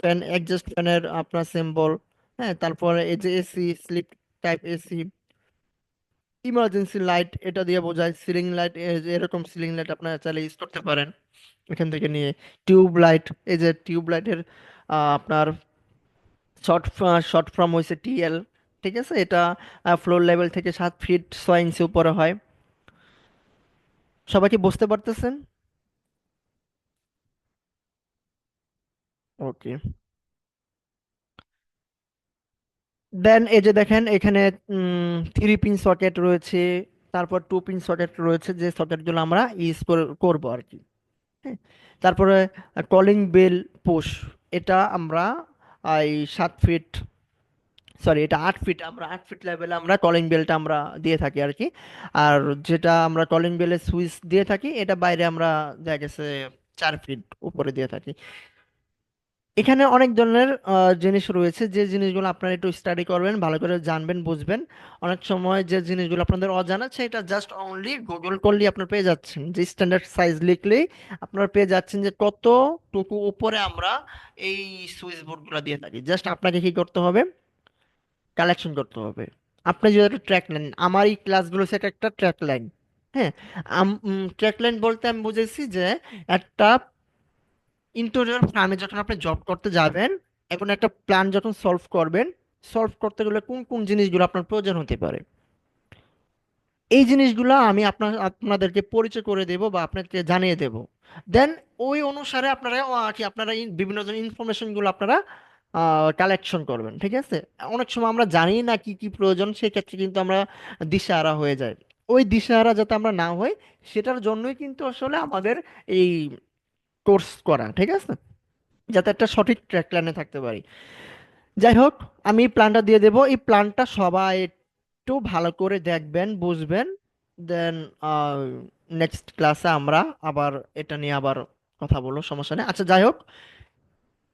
ফ্যানের আপনার সিম্বল। হ্যাঁ, তারপরে এই যে AC, split type AC. Emergency light, এটা দিয়ে বোঝায় সিলিং লাইট, এরকম সিলিং লাইট আপনারা চাইলে ইউজ করতে পারেন এখান থেকে নিয়ে। টিউব লাইট, এই যে টিউব লাইটের আপনার শর্ট শর্ট ফর্ম হয়েছে টিএল, ঠিক আছে। এটা ফ্লোর লেভেল থেকে 7 ফিট 6 ইঞ্চি উপরে হয়। সবাই কি বুঝতে পারতেছেন? ওকে, দেন এই যে দেখেন এখানে 3 পিন সকেট রয়েছে, তারপর 2 পিন সকেট রয়েছে, যে সকেটগুলো আমরা ইউজ করবো আর কি। হ্যাঁ, তারপরে কলিং বেল পুশ, এটা আমরা এই 7 ফিট, সরি এটা 8 ফিট, আমরা 8 ফিট লেভেলে আমরা কলিং বেলটা আমরা দিয়ে থাকি আর কি। আর যেটা আমরা কলিং বেলের সুইচ দিয়ে থাকি এটা বাইরে আমরা দেখা গেছে 4 ফিট উপরে দিয়ে থাকি। এখানে অনেক ধরনের জিনিস রয়েছে, যে জিনিসগুলো আপনারা একটু স্টাডি করবেন, ভালো করে জানবেন বুঝবেন। অনেক সময় যে জিনিসগুলো আপনাদের অজানা সেটা জাস্ট অনলি গুগল করলেই আপনারা পেয়ে যাচ্ছেন, যে স্ট্যান্ডার্ড সাইজ লিখলেই আপনারা পেয়ে যাচ্ছেন যে কতটুকু উপরে আমরা এই সুইচ বোর্ডগুলো দিয়ে থাকি। জাস্ট আপনাকে কি করতে হবে, কালেকশন করতে হবে। আপনি যদি একটা ট্র্যাক নেন, আমার এই ক্লাসগুলো সেটা একটা ট্র্যাক লাইন। হ্যাঁ, ট্র্যাক লাইন বলতে আমি বুঝেছি যে একটা ইন্টেরিয়র ফার্মে যখন আপনি জব করতে যাবেন, এখন একটা প্ল্যান যখন সলভ করবেন, সলভ করতে গেলে কোন কোন জিনিসগুলো আপনার প্রয়োজন হতে পারে, এই জিনিসগুলো আমি আপনাদেরকে পরিচয় করে দেব বা আপনাকে জানিয়ে দেব। দেন ওই অনুসারে আপনারা কি আপনারা বিভিন্ন ধরনের ইনফরমেশন গুলো আপনারা কালেকশন করবেন, ঠিক আছে। অনেক সময় আমরা জানি না কি কি প্রয়োজন, সেক্ষেত্রে কিন্তু আমরা দিশাহারা হয়ে যাই। ওই দিশাহারা যাতে আমরা না হই, সেটার জন্যই কিন্তু আসলে আমাদের এই কোর্স করা, ঠিক আছে, যাতে একটা সঠিক ট্র্যাক লাইনে থাকতে পারি। যাই হোক, আমি প্ল্যানটা দিয়ে দেবো, এই প্ল্যানটা সবাই একটু ভালো করে দেখবেন বুঝবেন। দেন নেক্সট ক্লাসে আমরা আবার এটা নিয়ে আবার কথা বলবো, সমস্যা নেই। আচ্ছা যাই হোক,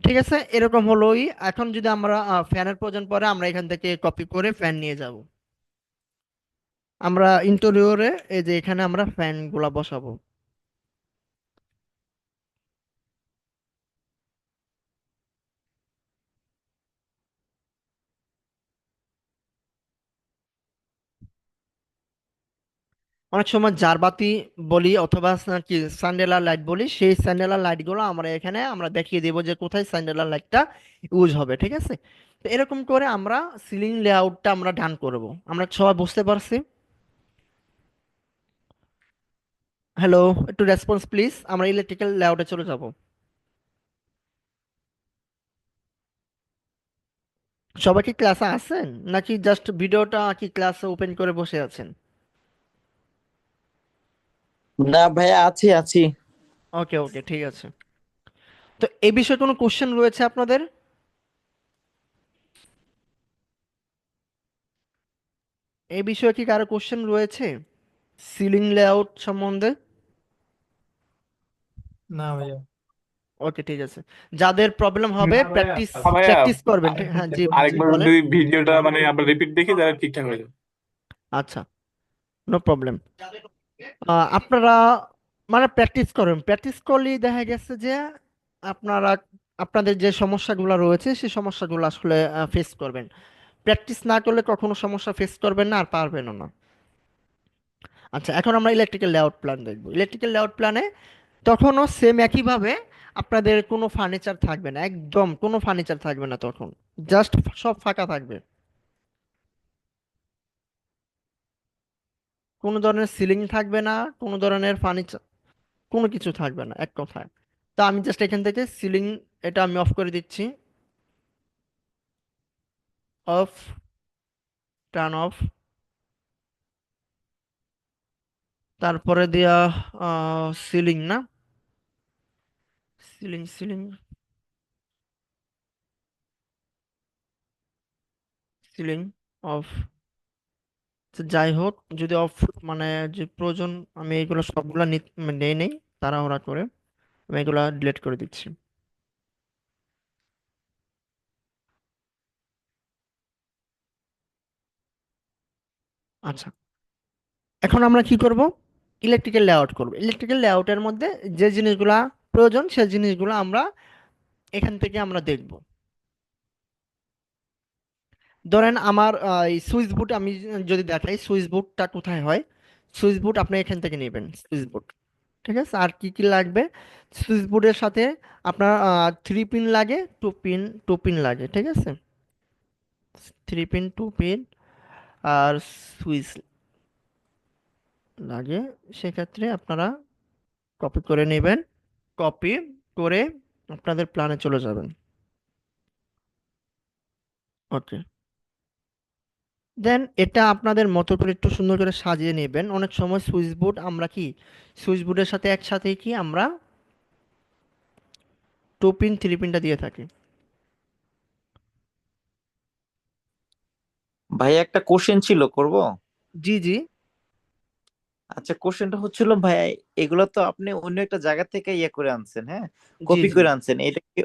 ঠিক আছে, এরকম হলোই। এখন যদি আমরা ফ্যানের প্রয়োজন পড়ে আমরা এখান থেকে কপি করে ফ্যান নিয়ে যাব। আমরা ইন্টেরিয়রে এই যে এখানে আমরা ফ্যান গুলা বসাবো। অনেক সময় জারবাতি বলি অথবা কি স্যান্ডেলার লাইট বলি, সেই স্যান্ডেলার লাইট গুলো আমরা এখানে আমরা দেখিয়ে দেবো যে কোথায় স্যান্ডেলার লাইটটা ইউজ হবে, ঠিক আছে। তো এরকম করে আমরা সিলিং লেআউটটা আমরা ডান করব। আমরা সবাই বুঝতে পারছি? হ্যালো, একটু রেসপন্স প্লিজ, আমরা ইলেকট্রিক্যাল লেআউটে চলে যাব। সবাই কি ক্লাসে আছেন, নাকি জাস্ট ভিডিওটা কি ক্লাসে ওপেন করে বসে আছেন? না ভাইয়া, আছি আছি। ওকে ওকে, ঠিক আছে। তো এই বিষয়ে কোনো কোশ্চেন রয়েছে আপনাদের? এই বিষয়ে কি কারো কোশ্চেন রয়েছে সিলিং লেআউট সম্বন্ধে? না ভাইয়া। ওকে, ঠিক আছে। যাদের প্রবলেম হবে না ভাইয়া। প্র্যাকটিস ভাইয়া, প্র্যাকটিস করবেন, হ্যাঁ জি জি আরেকবার বলেন। যদি ভিডিওটা মানে আবার রিপিট দেখি তাহলে ঠিকঠাক হয়ে যাবে। আচ্ছা, নো প্রবলেম। আপনারা মানে প্র্যাকটিস করেন, প্র্যাকটিস করলেই দেখা গেছে যে আপনারা আপনাদের যে সমস্যাগুলো রয়েছে সেই সমস্যাগুলো আসলে ফেস করবেন। প্র্যাকটিস না করলে কখনো সমস্যা ফেস করবেন না আর পারবেনও না। আচ্ছা, এখন আমরা ইলেকট্রিক্যাল লেআউট প্ল্যান দেখব। ইলেকট্রিক্যাল লেআউট প্ল্যানে তখনও সেম একইভাবে আপনাদের কোনো ফার্নিচার থাকবে না, একদম কোনো ফার্নিচার থাকবে না তখন, জাস্ট সব ফাঁকা থাকবে। কোনো ধরনের সিলিং থাকবে না, কোনো ধরনের ফার্নিচার, কোনো কিছু থাকবে না এক কথায়। তো আমি জাস্ট এখান থেকে সিলিং এটা আমি অফ করে দিচ্ছি। Of, turn off. তারপরে দেয়া সিলিং না, সিলিং সিলিং সিলিং অফ। যাই হোক, যদি অফ মানে যে প্রয়োজন, আমি এগুলো সবগুলা নেই নেই তাড়াহুড়া করে আমি এগুলা ডিলিট করে দিচ্ছি। আচ্ছা, এখন আমরা কি করব? ইলেকট্রিক্যাল লেআউট করব। ইলেকট্রিক্যাল লেআউটের মধ্যে যে জিনিসগুলা প্রয়োজন সেই জিনিসগুলো আমরা এখান থেকে আমরা দেখব। ধরেন আমার এই সুইচ বোর্ড আমি যদি দেখাই, সুইচ বোর্ডটা কোথায় হয়, সুইচ বোর্ড আপনি এখান থেকে নেবেন সুইচ বোর্ড। ঠিক আছে, আর কি কি লাগবে? সুইচ বোর্ডের সাথে আপনার 3 পিন লাগে, 2 পিন, 2 পিন লাগে, ঠিক আছে। 3 পিন, 2 পিন আর সুইচ লাগে। সেক্ষেত্রে আপনারা কপি করে নেবেন। কপি করে আপনাদের প্ল্যানে চলে যাবেন। ওকে, দেন এটা আপনাদের মতো করে একটু সুন্দর করে সাজিয়ে নেবেন। অনেক সময় সুইচ বোর্ড আমরা কি সুইচ বোর্ডের সাথে একসাথে কি আমরা 2 পিন, 3 পিনটা দিয়ে থাকি। ভাই একটা কোশ্চেন ছিল, করব? জি জি। আচ্ছা, কোশ্চেনটা হচ্ছিল ভাই, এগুলো তো আপনি অন্য একটা জায়গা থেকে ইয়ে করে আনছেন, হ্যাঁ, জি কপি জি। করে আনছেন। এটা কি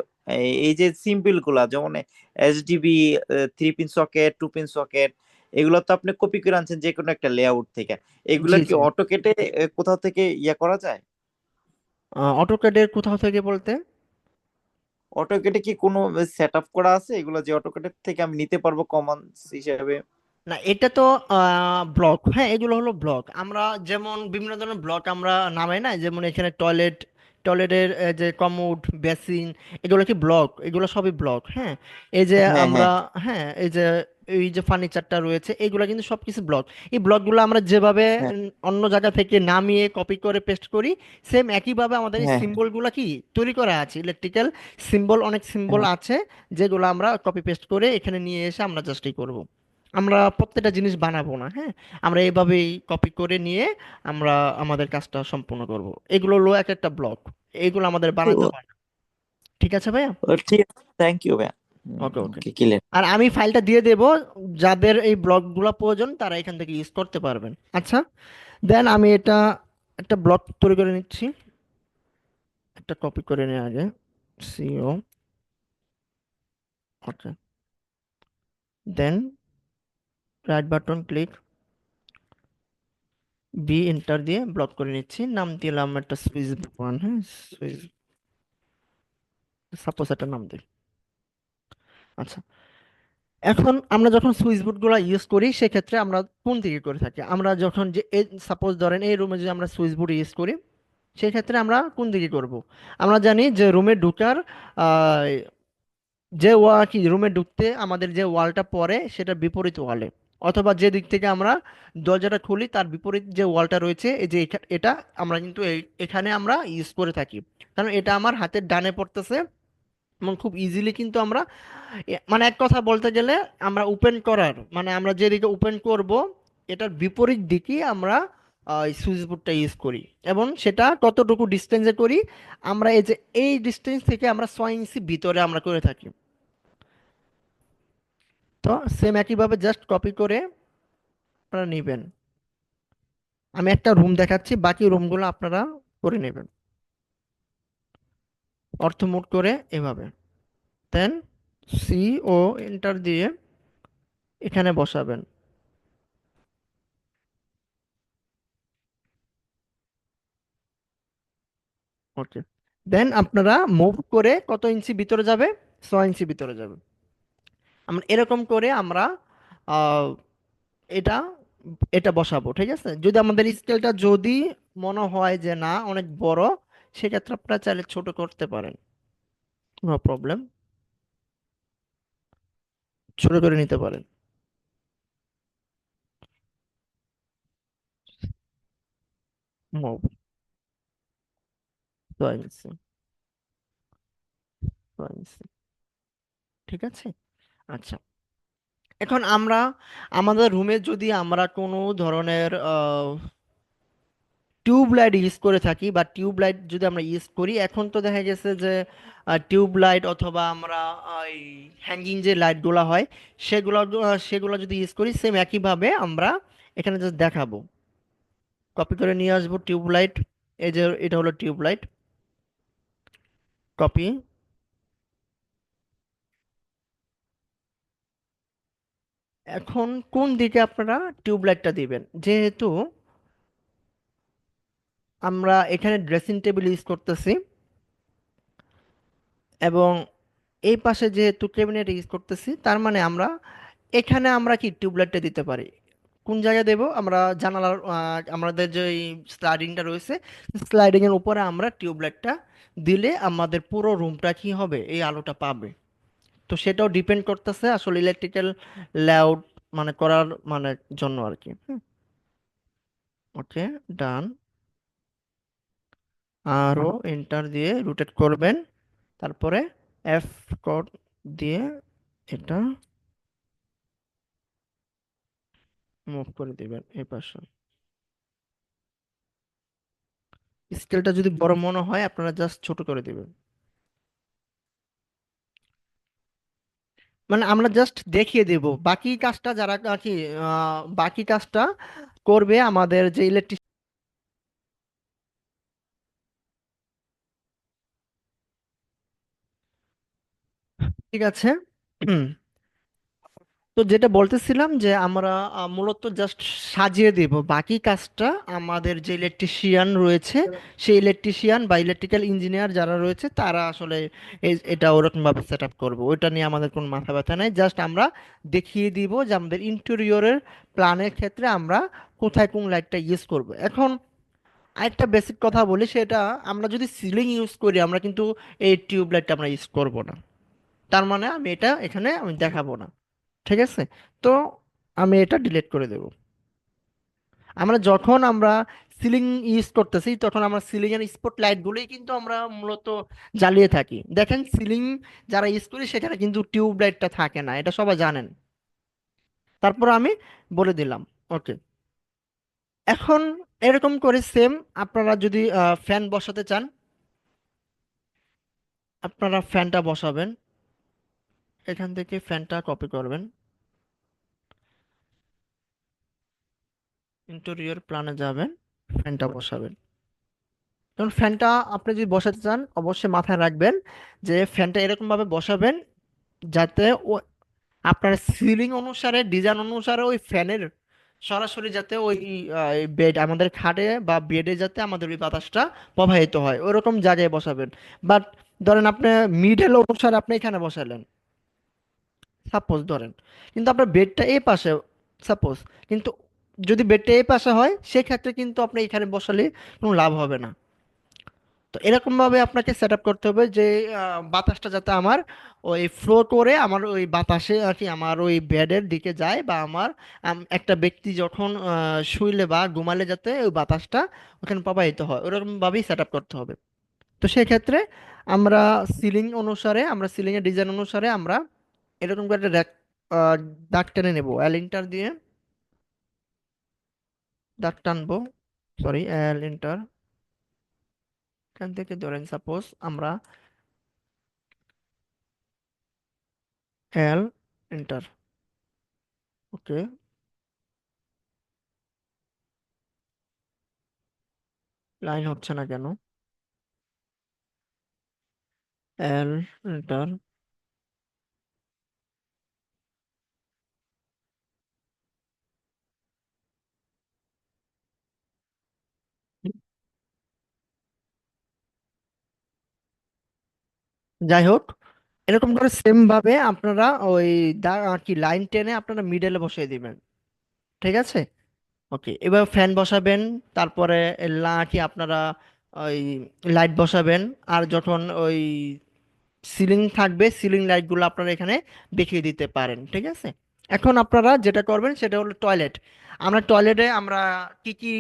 এই যে সিম্পল গুলা, যেমন HDB, 3 pin socket, 2 pin socket, এগুলো তো আপনি কপি করে আনছেন যে কোনো একটা লেআউট থেকে। এগুলা জি কি জি। অটোকেটে কোথাও থেকে ইয়ে করা যায়? অটোক্যাডের কোথাও থেকে বলতে? অটোকেটে কি কোনো সেট আপ করা আছে এগুলো, যে অটোকেটের থেকে আমি নিতে পারবো কমন্স হিসেবে? না, এটা তো ব্লক। হ্যাঁ, এগুলো হলো ব্লক। আমরা যেমন বিভিন্ন ধরনের ব্লক আমরা নামাই না, যেমন এখানে টয়লেট, টয়লেটের যে কমোড, বেসিন, এগুলো কি ব্লক? এগুলো সবই ব্লক। হ্যাঁ, এই যে হ্যাঁ, আমরা, হ্যাঁ, হ্যাঁ এই যে ফার্নিচারটা রয়েছে এগুলো কিন্তু সবকিছু ব্লক। এই ব্লকগুলো আমরা যেভাবে হ্যাঁ, অন্য জায়গা থেকে নামিয়ে কপি করে পেস্ট করি, সেম একইভাবে আমাদের এই হ্যাঁ, সিম্বলগুলো কি তৈরি করা আছে। ইলেকট্রিক্যাল সিম্বল, অনেক সিম্বল হ্যাঁ। আছে যেগুলো আমরা কপি পেস্ট করে এখানে নিয়ে এসে আমরা জাস্টই করব। আমরা প্রত্যেকটা জিনিস বানাবো না, হ্যাঁ, আমরা এইভাবেই কপি করে নিয়ে আমরা আমাদের কাজটা সম্পূর্ণ করব। এগুলো হলো এক একটা ব্লক, এগুলো আমাদের বানাতে ও, হয় না। ঠিক আছে ভাইয়া? ঠিক আছে, থ্যাংক ইউ ভাইয়া। ওকে ওকে। কি ক্লিয়ার। আর আমি ফাইলটা দিয়ে দেব, যাদের এই ব্লকগুলো প্রয়োজন তারা এখান থেকে ইউজ করতে পারবেন। আচ্ছা, দেন আমি এটা একটা ব্লক তৈরি করে নিচ্ছি। একটা কপি করে নিয়ে আগে, CO. Okay, then right button click, B enter দিয়ে ব্লক করে নিচ্ছি। নাম দিলাম একটা সুইচ ওয়ান, হ্যাঁ, সুইচ, সাপোজ একটা নাম দিই। আচ্ছা, এখন আমরা যখন সুইচ বোর্ডগুলো ইউজ করি সেক্ষেত্রে আমরা কোন দিকে করে থাকি? আমরা যখন যে সাপোজ ধরেন এই রুমে যদি আমরা সুইচ বোর্ড ইউজ করি সেই ক্ষেত্রে আমরা কোন দিকে করব? আমরা জানি যে রুমে ঢুকার আহ, যে কি রুমে ঢুকতে আমাদের যে ওয়ালটা পড়ে সেটা বিপরীত ওয়ালে, অথবা যে দিক থেকে আমরা দরজাটা খুলি তার বিপরীত যে ওয়ালটা রয়েছে, এই যে এটা আমরা কিন্তু এখানে আমরা ইউজ করে থাকি। কারণ এটা আমার হাতের ডানে পড়তেছে এবং খুব ইজিলি কিন্তু আমরা মানে এক কথা বলতে গেলে আমরা ওপেন করার মানে আমরা যেদিকে ওপেন করব এটার বিপরীত দিকে আমরা সুইচ বোর্ডটা ইউজ করি। এবং সেটা কতটুকু ডিস্টেন্সে করি? আমরা এই যে এই ডিস্টেন্স থেকে আমরা 6 ইঞ্চি ভিতরে আমরা করে থাকি। তো সেম একইভাবে জাস্ট কপি করে আপনারা নেবেন। আমি একটা রুম দেখাচ্ছি, বাকি রুমগুলো আপনারা করে নেবেন অর্থ মোড করে এভাবে। দেন সি ও এন্টার দিয়ে এখানে বসাবেন। ওকে, দেন আপনারা মুভ করে কত ইঞ্চি ভিতরে যাবে, 6 ইঞ্চি ভিতরে যাবে। আমরা এরকম করে আমরা আহ, এটা এটা বসাবো, ঠিক আছে। যদি আমাদের স্কেলটা যদি মনে হয় যে না অনেক বড়, সেক্ষেত্রে আপনারা চাইলে ছোট করতে পারেন, নো প্রবলেম, ছোট করে নিতে পারেন। মুভ 6 ইঞ্চি, 6 ইঞ্চি, ঠিক আছে। আচ্ছা, এখন আমরা আমাদের রুমে যদি আমরা কোনো ধরনের টিউব লাইট ইউজ করে থাকি, বা টিউব লাইট যদি আমরা ইউজ করি, এখন তো দেখা গেছে যে টিউব লাইট অথবা আমরা এই হ্যাঙ্গিং যে লাইটগুলো হয় সেগুলো, সেগুলো যদি ইউজ করি, সেম একইভাবে আমরা এখানে জাস্ট দেখাবো। কপি করে নিয়ে আসবো টিউব লাইট, এই যে এটা হলো টিউব লাইট, কপি। এখন কোন দিকে আপনারা টিউব লাইটটা দিবেন, যেহেতু আমরা এখানে ড্রেসিং টেবিল ইউজ করতেছি, এবং এই পাশে যেহেতু ক্যাবিনেট ইউজ করতেছি, তার মানে আমরা এখানে আমরা কি টিউবলাইটটা দিতে পারি। কোন জায়গায় দেব, আমরা জানালার আমাদের যে স্লাইডিংটা রয়েছে, স্লাইডিং এর উপরে আমরা টিউবলাইটটা দিলে আমাদের পুরো রুমটা কি হবে, এই আলোটা পাবে। তো সেটাও ডিপেন্ড করতেছে আসলে ইলেকট্রিক্যাল লেআউট মানে করার মানে জন্য আর কি। ওকে, ডান। আরও এন্টার দিয়ে রোটেট করবেন, তারপরে এফ কোড দিয়ে এটা মুভ করে দিবেন এই পাশে। স্কেলটা যদি বড় মনে হয় আপনারা জাস্ট ছোট করে দিবেন। মানে আমরা জাস্ট দেখিয়ে দেব, বাকি কাজটা যারা আর কি বাকি কাজটা করবে আমাদের যে ইলেকট্রিক, ঠিক আছে। তো যেটা বলতেছিলাম যে আমরা মূলত জাস্ট সাজিয়ে দেব, বাকি কাজটা আমাদের যে ইলেকট্রিশিয়ান রয়েছে, সেই ইলেকট্রিশিয়ান বা ইলেকট্রিক্যাল ইঞ্জিনিয়ার যারা রয়েছে তারা আসলে এটা ওরকম ভাবে সেট আপ করবো, ওইটা নিয়ে আমাদের কোনো মাথা ব্যথা নাই। জাস্ট আমরা দেখিয়ে দিব যে আমাদের ইন্টেরিয়রের প্ল্যানের ক্ষেত্রে আমরা কোথায় কোন লাইটটা ইউজ করব। এখন আরেকটা বেসিক কথা বলি, সেটা আমরা যদি সিলিং ইউজ করি আমরা কিন্তু এই টিউব লাইটটা আমরা ইউজ করব না, তার মানে আমি এটা এখানে আমি দেখাবো না, ঠিক আছে। তো আমি এটা ডিলিট করে দেব। আমরা যখন আমরা সিলিং ইউজ করতেছি তখন আমরা সিলিং এর স্পট লাইট গুলোই কিন্তু আমরা মূলত জ্বালিয়ে থাকি। দেখেন সিলিং যারা ইউজ করি সেখানে কিন্তু টিউব লাইটটা থাকে না, এটা সবাই জানেন। তারপর আমি বলে দিলাম ওকে। এখন এরকম করে সেম আপনারা যদি ফ্যান বসাতে চান, আপনারা ফ্যানটা বসাবেন, এখান থেকে ফ্যানটা কপি করবেন, ইন্টেরিয়র প্ল্যানে যাবেন, ফ্যানটা বসাবেন। যেমন ফ্যানটা আপনি যদি বসাতে চান অবশ্যই মাথায় রাখবেন যে ফ্যানটা এরকম ভাবে বসাবেন যাতে ও আপনার সিলিং অনুসারে ডিজাইন অনুসারে ওই ফ্যানের সরাসরি যাতে ওই বেড আমাদের খাটে বা বেডে যাতে আমাদের ওই বাতাসটা প্রবাহিত হয় ওরকম জায়গায় বসাবেন। বাট ধরেন আপনি মিডল অনুসারে আপনি এখানে বসালেন, সাপোজ ধরেন, কিন্তু আপনার বেডটা এই পাশে, সাপোজ, কিন্তু যদি বেডটা এই পাশে হয় সেক্ষেত্রে কিন্তু আপনি এখানে বসালে কোনো লাভ হবে না। তো এরকম ভাবে আপনাকে সেট আপ করতে হবে যে বাতাসটা যাতে আমার ওই ফ্লো করে আমার ওই বাতাসে আর কি আমার ওই বেডের দিকে যায়, বা আমার একটা ব্যক্তি যখন শুইলে বা ঘুমালে যাতে ওই বাতাসটা ওখানে প্রবাহিত হয়, ওরকম ভাবেই সেট আপ করতে হবে। তো সেক্ষেত্রে আমরা সিলিং অনুসারে, আমরা সিলিং এর ডিজাইন অনুসারে আমরা এরকম করে একটা দাগ টেনে নেব এল ইন্টার দিয়ে, দাগ টানবো, সরি এল ইন্টার, এখান থেকে ধরেন সাপোজ আমরা এল এন্টার, ওকে। লাইন হচ্ছে না কেন, এল এন্টার, যাই হোক, এরকম করে সেম ভাবে আপনারা ওই আর কি লাইন টেনে আপনারা মিডলে বসিয়ে দিবেন। ঠিক আছে? ওকে, এবার ফ্যান বসাবেন। তারপরে কি আপনারা ওই লাইট বসাবেন। আর যখন ওই সিলিং থাকবে, সিলিং লাইটগুলো আপনারা এখানে দেখিয়ে দিতে পারেন। ঠিক আছে? এখন আপনারা যেটা করবেন সেটা হলো টয়লেট। আমরা টয়লেটে আমরা কি কি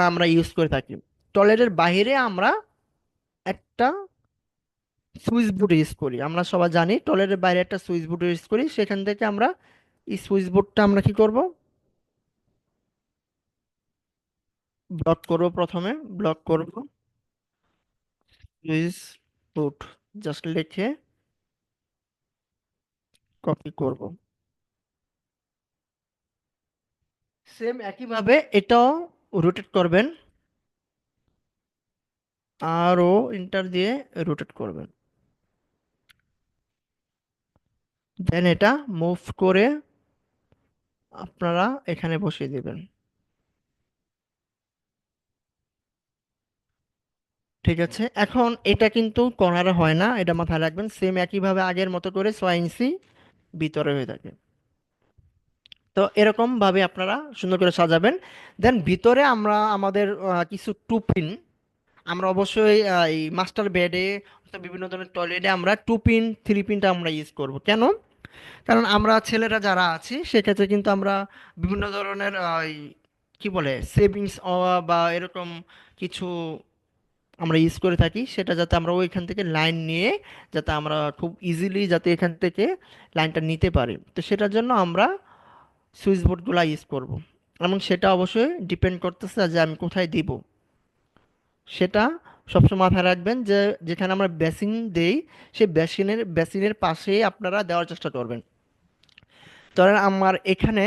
আমরা ইউজ করে থাকি। টয়লেটের বাইরে আমরা একটা সুইচ বোর্ড ইউজ করি। আমরা সবাই জানি টয়লেটের বাইরে একটা সুইচ বোর্ড ইউজ করি। সেখান থেকে আমরা এই সুইচ বোর্ডটা আমরা কি করব, ব্লক করব। প্রথমে ব্লক করব সুইচ বোর্ড, জাস্ট লিখে কপি করব। সেম একইভাবে এটাও রোটেট করবেন, আরও ইন্টার দিয়ে রোটেট করবেন। দেন এটা মুভ করে আপনারা এখানে বসিয়ে দিবেন। ঠিক আছে? এখন এটা কিন্তু কর্নারে হয় না, এটা মাথায় রাখবেন। সেম একইভাবে আগের মতো করে 6 ইঞ্চি ভিতরে হয়ে থাকে। তো এরকম ভাবে আপনারা সুন্দর করে সাজাবেন। দেন ভিতরে আমরা আমাদের কিছু টুপিন, আমরা অবশ্যই এই মাস্টার বেডে, বিভিন্ন ধরনের টয়লেটে আমরা 2 পিন 3 পিনটা আমরা ইউজ করব। কেন? কারণ আমরা ছেলেরা যারা আছি সেক্ষেত্রে কিন্তু আমরা বিভিন্ন ধরনের এই কি বলে সেভিংস বা এরকম কিছু আমরা ইউজ করে থাকি, সেটা যাতে আমরা ওইখান থেকে লাইন নিয়ে যাতে আমরা খুব ইজিলি যাতে এখান থেকে লাইনটা নিতে পারি, তো সেটার জন্য আমরা সুইচ বোর্ডগুলো ইউজ করব। এবং সেটা অবশ্যই ডিপেন্ড করতেছে যে আমি কোথায় দিব। সেটা সবসময় মাথায় রাখবেন যে যেখানে আমরা বেসিন দেই সেই বেসিনের পাশেই আপনারা দেওয়ার চেষ্টা করবেন। ধরেন আমার এখানে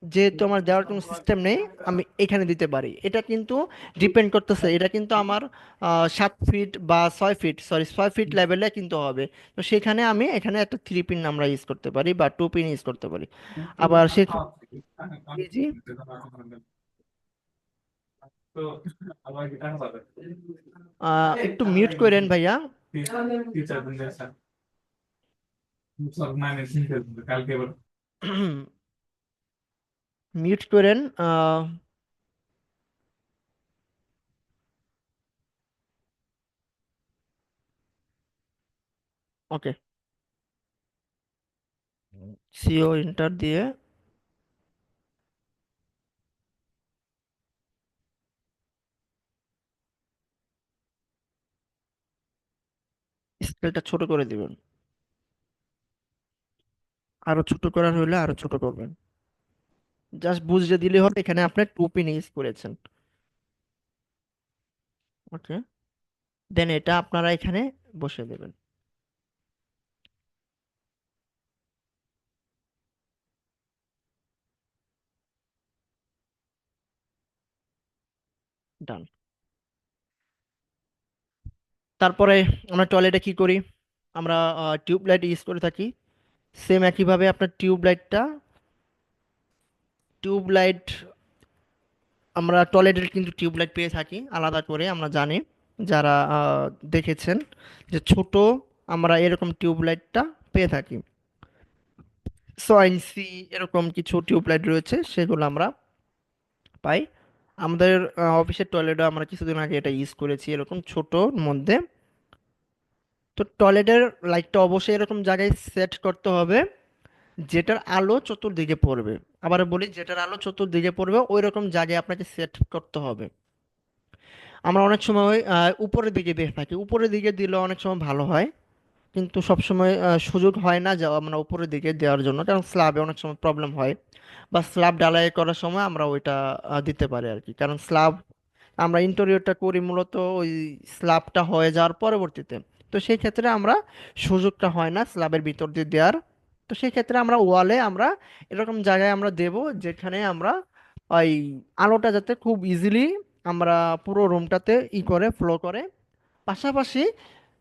যেহেতু আমার দেওয়ার কোনো সিস্টেম নেই, আমি এখানে দিতে পারি। এটা কিন্তু ডিপেন্ড করতেছে, এটা কিন্তু আমার 7 ফিট বা 6 ফিট, সরি 6 ফিট লেভেলে কিন্তু হবে। তো সেখানে আমি এখানে একটা 3 পিন আমরা ইউজ করতে পারি বা 2 পিন ইউজ করতে পারি। আবার সে জি জি। তো আবার কি টাকা পাবে? একটু মিউট করেন ভাইয়া। টিচার সব মানে চিন্তা কালকে এবার মিউট করেন। ওকে, সিও এন্টার দিয়ে স্কেলটা ছোট করে দিবেন। আরো ছোট করার হলে আরো ছোট করবেন। জাস্ট বুঝতে দিলে হবে এখানে আপনি 2 পিন ইউজ করেছেন। ওকে, দেন এটা আপনারা এখানে বসিয়ে দেবেন। ডান। তারপরে আমরা টয়লেটে কি করি, আমরা টিউব লাইট ইউজ করে থাকি। সেম একইভাবে আপনার টিউব লাইট আমরা টয়লেটের কিন্তু টিউব লাইট পেয়ে থাকি আলাদা করে, আমরা জানি যারা দেখেছেন যে ছোট আমরা এরকম টিউব লাইটটা পেয়ে থাকি। 6 ইঞ্চি এরকম কিছু টিউব লাইট রয়েছে, সেগুলো আমরা পাই। আমাদের অফিসের টয়লেটে আমরা কিছুদিন আগে এটা ইউজ করেছি এরকম ছোটর মধ্যে। তো টয়লেটের লাইটটা অবশ্যই এরকম জায়গায় সেট করতে হবে যেটার আলো চতুর্দিকে পড়বে। আবার বলি, যেটার আলো চতুর্দিকে পড়বে ওই রকম জায়গায় আপনাকে সেট করতে হবে। আমরা অনেক সময় উপরের দিকে দিয়ে থাকি, উপরের দিকে দিলে অনেক সময় ভালো হয়, কিন্তু সবসময় সুযোগ হয় না যে আমরা উপরের দিকে দেওয়ার জন্য, কারণ স্ল্যাবে অনেক সময় প্রবলেম হয়। বা স্ল্যাব ঢালাই করার সময় আমরা ওইটা দিতে পারি আর কি, কারণ স্ল্যাব আমরা ইন্টেরিয়রটা করি মূলত ওই স্ল্যাবটা হয়ে যাওয়ার পরবর্তীতে। তো সেই ক্ষেত্রে আমরা সুযোগটা হয় না স্ল্যাবের ভিতর দিয়ে দেওয়ার। তো সেই ক্ষেত্রে আমরা ওয়ালে আমরা এরকম জায়গায় আমরা দেব যেখানে আমরা ওই আলোটা যাতে খুব ইজিলি আমরা পুরো রুমটাতে করে ফ্লো করে, পাশাপাশি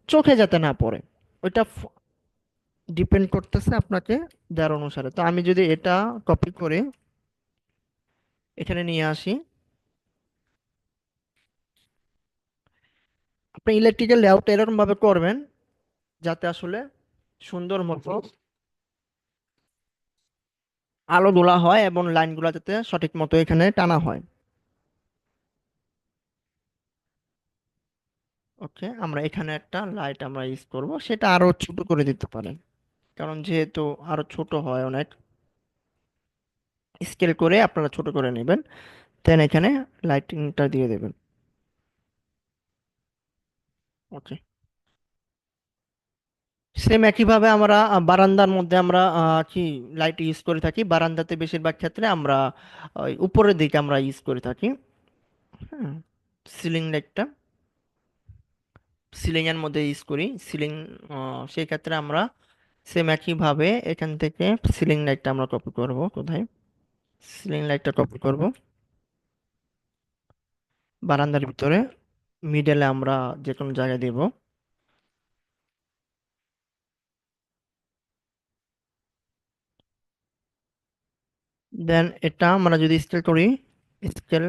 চোখে যাতে না পড়ে। ওইটা ডিপেন্ড করতেছে আপনাকে দেওয়ার অনুসারে। তো আমি যদি এটা কপি করে এখানে নিয়ে আসি, আপনি ইলেকট্রিক্যাল লেআউট এরকম ভাবে করবেন যাতে আসলে সুন্দর মতো আলো তোলা হয় এবং লাইনগুলো যাতে সঠিক মতো এখানে টানা হয়। ওকে, আমরা এখানে একটা লাইট আমরা ইউজ করব, সেটা আরো ছোট করে দিতে পারেন, কারণ যেহেতু আরো ছোট হয় অনেক, স্কেল করে আপনারা ছোট করে নেবেন, দেন এখানে লাইটিংটা দিয়ে দেবেন। ওকে, সেম একইভাবে আমরা বারান্দার মধ্যে আমরা কি লাইট ইউজ করে থাকি, বারান্দাতে বেশিরভাগ ক্ষেত্রে আমরা ওই উপরের দিকে আমরা ইউজ করে থাকি। হ্যাঁ, সিলিং লাইটটা সিলিং এর মধ্যে ইউজ করি, সিলিং, সেই ক্ষেত্রে আমরা সেম একইভাবে এখান থেকে সিলিং লাইটটা আমরা কপি করব। কোথায় সিলিং লাইটটা কপি করব? বারান্দার ভিতরে মিডলে আমরা যে কোনো জায়গায় দেব। দেন এটা আমরা যদি স্কেল করি, স্কেল,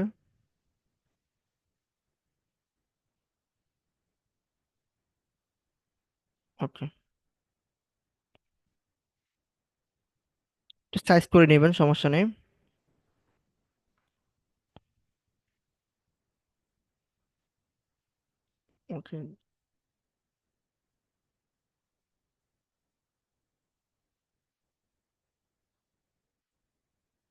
ওকে, সাইজ করে নেবেন, সমস্যা নেই। ওকে,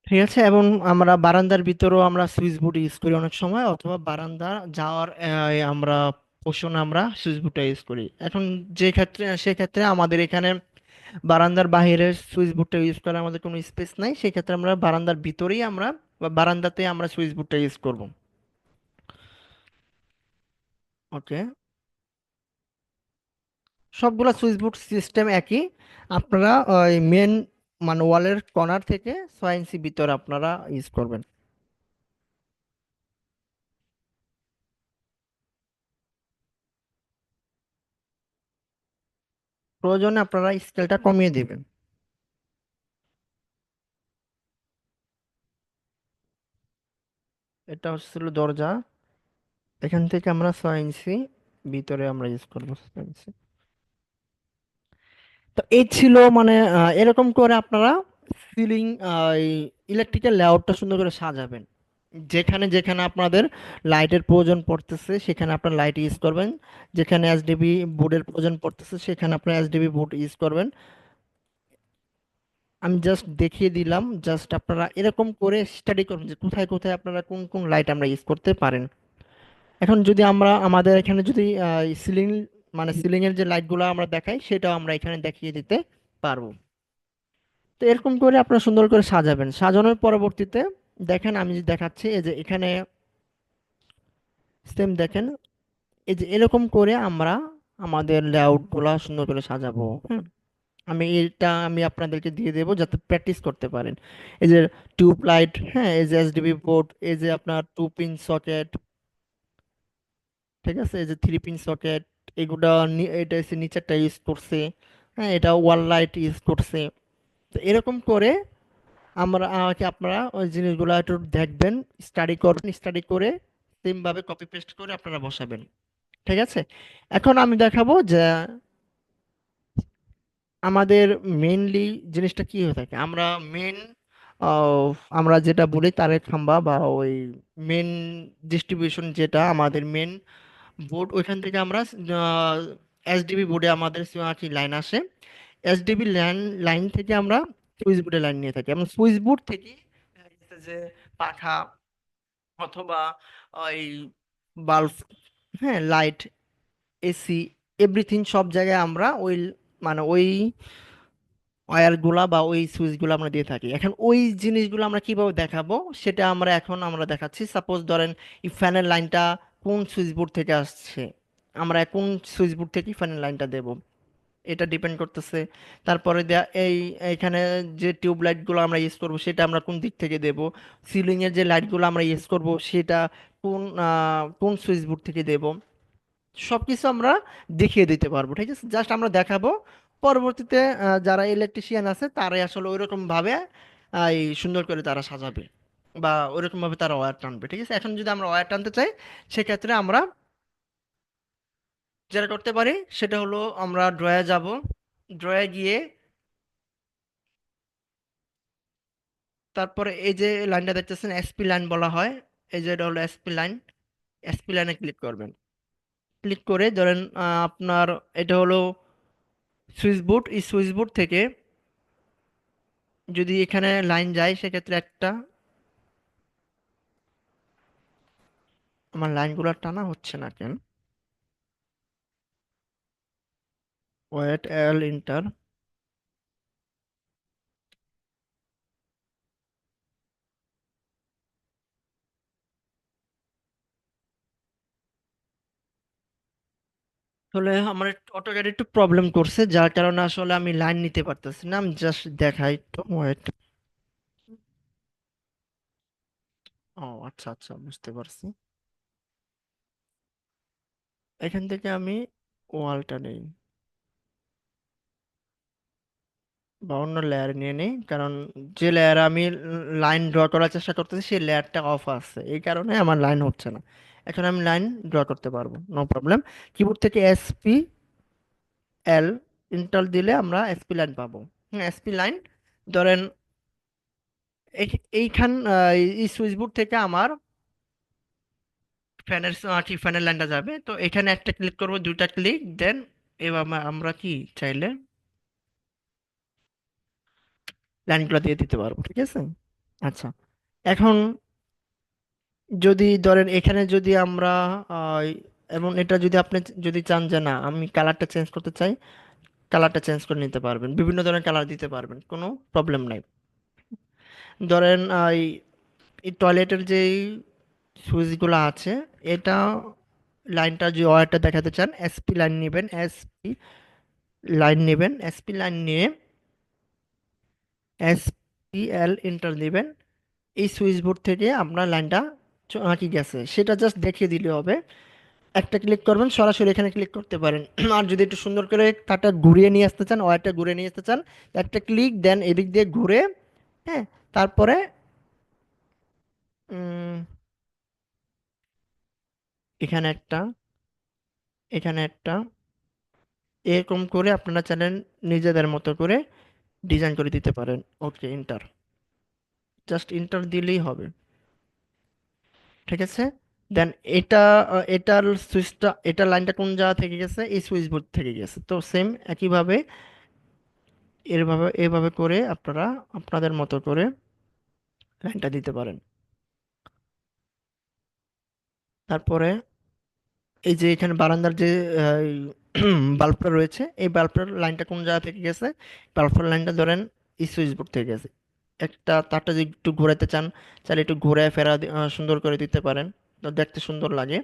ঠিক আছে। এবং আমরা বারান্দার ভিতরেও আমরা সুইচ বোর্ড ইউজ করি অনেক সময়, অথবা বারান্দা যাওয়ার আমরা পোর্শনে আমরা সুইচ বোর্ডটা ইউজ করি। এখন যে ক্ষেত্রে সেক্ষেত্রে আমাদের এখানে বারান্দার বাইরের সুইচ বোর্ডটা ইউজ করার আমাদের কোনো স্পেস নাই, সেক্ষেত্রে আমরা বারান্দার ভিতরেই আমরা বা বারান্দাতে আমরা সুইচ বোর্ডটা ইউজ করব। ওকে, সবগুলা সুইচ বোর্ড সিস্টেম একই। আপনারা ওই মেন মানে ওয়ালের কর্নার থেকে 6 ইঞ্চি ভিতরে আপনারা ইউজ করবেন। প্রয়োজনে আপনারা স্কেলটা কমিয়ে দিবেন। এটা হচ্ছিল দরজা, এখান থেকে আমরা 6 ইঞ্চি ভিতরে আমরা ইউজ করবো, 6 ইঞ্চি। তো এই ছিল মানে এরকম করে আপনারা সিলিং ইলেকট্রিক্যাল লেআউটটা সুন্দর করে সাজাবেন। যেখানে যেখানে আপনাদের লাইটের প্রয়োজন পড়তেছে সেখানে আপনার লাইট ইউজ করবেন, যেখানে এসডিবি বোর্ডের প্রয়োজন পড়তেছে সেখানে আপনার এসডিবি বোর্ড ইউজ করবেন। আমি জাস্ট দেখিয়ে দিলাম, জাস্ট আপনারা এরকম করে স্টাডি করবেন যে কোথায় কোথায় আপনারা কোন কোন লাইট আমরা ইউজ করতে পারেন। এখন যদি আমরা আমাদের এখানে যদি সিলিং মানে সিলিং এর যে লাইটগুলো আমরা দেখাই সেটাও আমরা এখানে দেখিয়ে দিতে পারবো। তো এরকম করে আপনারা সুন্দর করে সাজাবেন, সাজানোর পরবর্তীতে দেখেন আমি যে দেখাচ্ছি, এই যে এখানে সেম দেখেন, এই যে এরকম করে আমরা আমাদের লেআউট গুলা সুন্দর করে সাজাবো। হ্যাঁ, আমি আপনাদেরকে দিয়ে দেবো যাতে প্র্যাকটিস করতে পারেন। এই যে টিউব লাইট, হ্যাঁ, এই যে এসডিবি বোর্ড, এই যে আপনার 2 পিন সকেট, ঠিক আছে, এই যে 3 পিন সকেট, এগুলা এটা হচ্ছে নিচেরটা ইউজ করছে, হ্যাঁ, এটা ওয়াল লাইট ইউজ করছে। তো এরকম করে আমরা আমাকে আপনারা ওই জিনিসগুলো একটু দেখবেন, স্টাডি করবেন, স্টাডি করে সেম ভাবে কপি পেস্ট করে আপনারা বসাবেন। ঠিক আছে, এখন আমি দেখাবো যে আমাদের মেইনলি জিনিসটা কি হয়ে থাকে। আমরা মেন আমরা যেটা বলি তারের খাম্বা বা ওই মেন ডিস্ট্রিবিউশন, যেটা আমাদের মেন বোর্ড, ওইখান থেকে আমরা এসডিবি বোর্ডে আমাদের কি লাইন আসে, এসডিবি লাইন লাইন থেকে আমরা সুইচ বোর্ডে লাইন নিয়ে থাকি, এবং সুইচ বোর্ড থেকে দেখা গেছে যে পাখা অথবা ওই বাল্ব, হ্যাঁ, লাইট, এসি, এভরিথিং সব জায়গায় আমরা ওই মানে ওই ওয়্যারগুলা বা ওই সুইচগুলো আমরা দিয়ে থাকি। এখন ওই জিনিসগুলো আমরা কিভাবে দেখাবো সেটা আমরা দেখাচ্ছি। সাপোজ ধরেন এই ফ্যানের লাইনটা কোন সুইচ বোর্ড থেকে আসছে, আমরা কোন সুইচ বোর্ড থেকে ফ্যানের লাইনটা দেব, এটা ডিপেন্ড করতেছে। তারপরে এইখানে যে টিউব লাইটগুলো আমরা ইউজ করব সেটা আমরা কোন দিক থেকে দেব, সিলিং এর যে লাইটগুলো আমরা ইউজ করব সেটা কোন সুইচ বোর্ড থেকে দেব, সবকিছু আমরা দেখিয়ে দিতে পারবো। ঠিক আছে, জাস্ট আমরা দেখাবো, পরবর্তীতে যারা ইলেকট্রিশিয়ান আছে তারাই আসলে ওইরকম ভাবে এই সুন্দর করে তারা সাজাবে বা ওইরকম ভাবে তারা ওয়্যার টানবে। ঠিক আছে, এখন যদি আমরা ওয়্যার টানতে চাই সেক্ষেত্রে আমরা যেটা করতে পারি সেটা হলো আমরা ড্রয়ে যাব, ড্রয়ে গিয়ে তারপরে এই যে লাইনটা দেখতেছেন এসপি লাইন বলা হয়, এই যে এটা হলো এসপি লাইন, এসপি লাইনে ক্লিক করবেন। ক্লিক করে ধরেন আপনার এটা হলো সুইচ বোর্ড, এই সুইচ বোর্ড থেকে যদি এখানে লাইন যায় সেক্ষেত্রে একটা, আমার লাইনগুলো টানা হচ্ছে না কেন, ওয়েট এল ইন্টার, আসলে আমার অটোক্যাড একটু প্রবলেম করছে যার কারণে আসলে আমি লাইন নিতে পারতেছি না, আমি জাস্ট দেখাই তো, ওয়েট। ও আচ্ছা আচ্ছা, বুঝতে পারছি। এখান থেকে আমি ওয়ালটা নেই বা অন্য লেয়ার নিয়ে নেই, কারণ যে লেয়ারে আমি লাইন ড্র করার চেষ্টা করতেছি সেই লেয়ারটা অফ আছে, এই কারণে আমার লাইন হচ্ছে না। এখন আমি লাইন ড্র করতে পারবো, নো প্রবলেম। কিবোর্ড থেকে এসপি এল ইন্টার দিলে আমরা এসপি লাইন পাবো। এসপি লাইন ধরেন এইখান এই সুইচ বোর্ড থেকে আমার ফ্যানের কি ফ্যানের লাইনটা যাবে, তো এখানে একটা ক্লিক করব, দুইটা ক্লিক দেন এবার আমরা কি চাইলে লাইনগুলো দিয়ে দিতে পারবো, ঠিক আছে। আচ্ছা, এখন যদি ধরেন এখানে যদি আমরা আহ, এবং এটা যদি আপনি যদি চান যে না আমি কালারটা চেঞ্জ করতে চাই, কালারটা চেঞ্জ করে নিতে পারবেন, বিভিন্ন ধরনের কালার দিতে পারবেন, কোনো প্রবলেম নাই। ধরেন এই টয়লেটের যেই সুইচগুলো আছে, এটা লাইনটা যে ওয়্যারটা দেখাতে চান এসপি লাইন নেবেন, এসপি লাইন নেবেন, এসপি লাইন নিয়ে এসপিএল এন্টার দিবেন। এই সুইচ বোর্ড থেকে আপনার লাইনটা কি গেছে সেটা জাস্ট দেখিয়ে দিলে হবে। একটা ক্লিক করবেন, সরাসরি এখানে ক্লিক করতে পারেন। আর যদি একটু সুন্দর করে কাটা ঘুরিয়ে নিয়ে আসতে চান, ওয়্যারটা ঘুরিয়ে নিয়ে আসতে চান, একটা ক্লিক দেন এদিক দিয়ে ঘুরে, হ্যাঁ, তারপরে উম, এখানে একটা, এখানে একটা, এরকম করে আপনারা চাইলেন নিজেদের মতো করে ডিজাইন করে দিতে পারেন। ওকে, এন্টার, জাস্ট এন্টার দিলেই হবে, ঠিক আছে। দেন এটা এটার সুইচটা, এটার লাইনটা কোন জায়গা থেকে গেছে, এই সুইচ বোর্ড থেকে গেছে, তো সেম একইভাবে এভাবে করে আপনারা আপনাদের মতো করে লাইনটা দিতে পারেন। তারপরে এই যে এখানে বারান্দার যে বাল্বটা রয়েছে, এই বাল্বটার লাইনটা কোন জায়গা থেকে গেছে, বাল্বটার লাইনটা ধরেন এই সুইচ বোর্ড থেকে গেছে। একটা তারটা যদি একটু ঘোরাতে চান, তাহলে একটু ঘুরে ফেরা সুন্দর করে দিতে পারেন, তো দেখতে সুন্দর লাগে।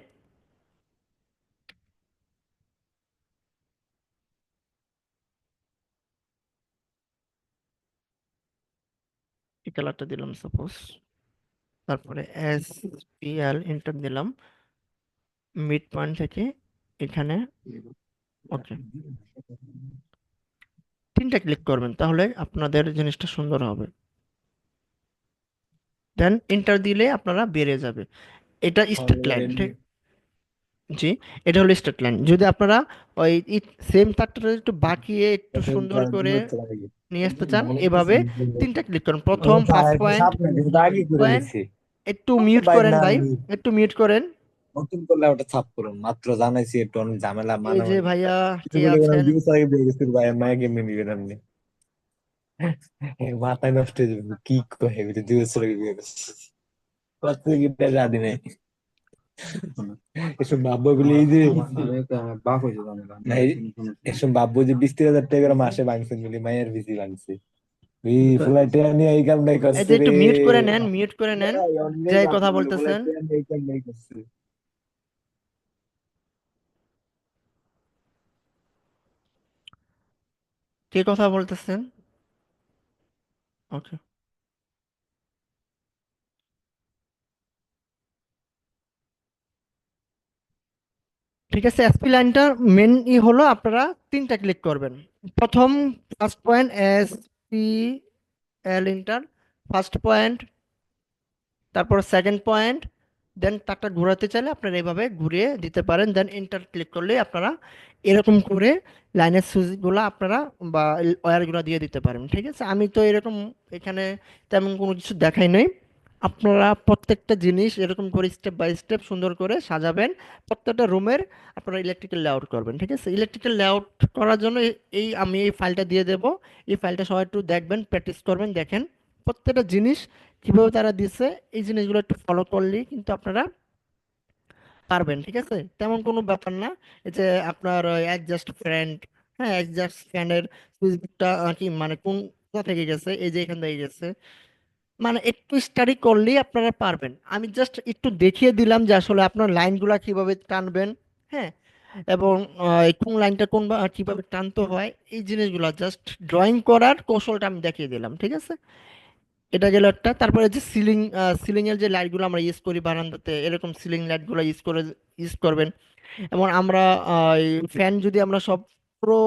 এই কালারটা দিলাম সাপোজ, তারপরে এস পি এল এন্টার দিলাম, মিড পয়েন্ট থেকে এখানে, ওকে, তিনটা ক্লিক করবেন তাহলে আপনাদের জিনিসটা সুন্দর হবে। দেন এন্টার দিলে আপনারা বেরিয়ে যাবে। এটা স্ট্রেট লাইন, ঠিক, জি, এটা হলো স্ট্রেট লাইন। যদি আপনারা ওই সেম তারটা একটু বাঁকিয়ে একটু সুন্দর করে নিয়ে আসতে চান, এভাবে তিনটা ক্লিক করুন, প্রথম ফার্স্ট পয়েন্ট, আগে করে পয়েন্ট, নিছি একটু মিউট ভাই করেন না ভাই, আমি একটু মিউট করেন। নতুন করলে ওটা ছাপ করুন মাত্র জানাইছি একটু অনেক ঝামেলা এই যে মানামানি ভাইয়া কিছু কে বলে গেলাম আছেন, দিবস আগে দিয়ে গেছি ভাই মায়া কেমনি নিবেন আপনি মাথায় নষ্ট হয়ে যাবে কি কহে দিবস আগে দিয়ে গেছি কত কি জানি নাই এসব ভাববো বলে এই যে না, এসব ভাববো যে 20-30 হাজার টাকা করে মাসে ভাঙছেন বলে মায়ের বেশি ভাঙছে এই ফ্লাইটে নিয়ে এই কামটাই এই যে করছে রে একটু মিউট করে নেন, মিউট করে নেন, ভাই, অন্যের যে কথা ভাবছে বলে বলতেছেন, ফ্লাইটে নিয়ে এই কামটাই করছে কে কথা বলতেছেন, ওকে, ঠিক আছে। এসপি লাইনটা মেন হলো আপনারা তিনটা ক্লিক করবেন। প্রথম first point S P L inter, first point, তারপর সেকেন্ড পয়েন্ট, দেন তারটা ঘোরাতে চাইলে আপনারা এইভাবে ঘুরিয়ে দিতে পারেন, দেন এন্টার ক্লিক করলে আপনারা এরকম করে লাইনের সুইচগুলো আপনারা বা ওয়্যারগুলো দিয়ে দিতে পারেন। ঠিক আছে, আমি তো এরকম এখানে তেমন কোনো কিছু দেখাই নাই। আপনারা প্রত্যেকটা জিনিস এরকম করে স্টেপ বাই স্টেপ সুন্দর করে সাজাবেন। প্রত্যেকটা রুমের আপনারা ইলেকট্রিক্যাল লেআউট করবেন। ঠিক আছে, ইলেকট্রিক্যাল লেআউট করার জন্য আমি এই ফাইলটা দিয়ে দেব। এই ফাইলটা সবাই একটু দেখবেন, প্র্যাকটিস করবেন, দেখেন প্রত্যেকটা জিনিস কিভাবে তারা দিচ্ছে। এই জিনিসগুলো একটু ফলো করলেই কিন্তু আপনারা পারবেন। ঠিক আছে, তেমন কোনো ব্যাপার না। এই যে আপনার অ্যাডজাস্ট ফ্যান, হ্যাঁ অ্যাডজাস্ট ফ্যানের সুইচটা কি মানে কোন কোথা থেকে গেছে, এই যে এখান থেকে গেছে, মানে একটু স্টাডি করলেই আপনারা পারবেন। আমি জাস্ট একটু দেখিয়ে দিলাম যে আসলে আপনার লাইনগুলা কিভাবে টানবেন, হ্যাঁ, এবং কোন লাইনটা কিভাবে টানতে হয়, এই জিনিসগুলো জাস্ট ড্রয়িং করার কৌশলটা আমি দেখিয়ে দিলাম। ঠিক আছে, এটা গেল একটা। তারপরে যে সিলিং এর যে লাইটগুলো আমরা ইউজ করি বারান্দাতে, এরকম সিলিং লাইটগুলো ইউজ করবেন। এবং আমরা ফ্যান যদি আমরা সব প্রো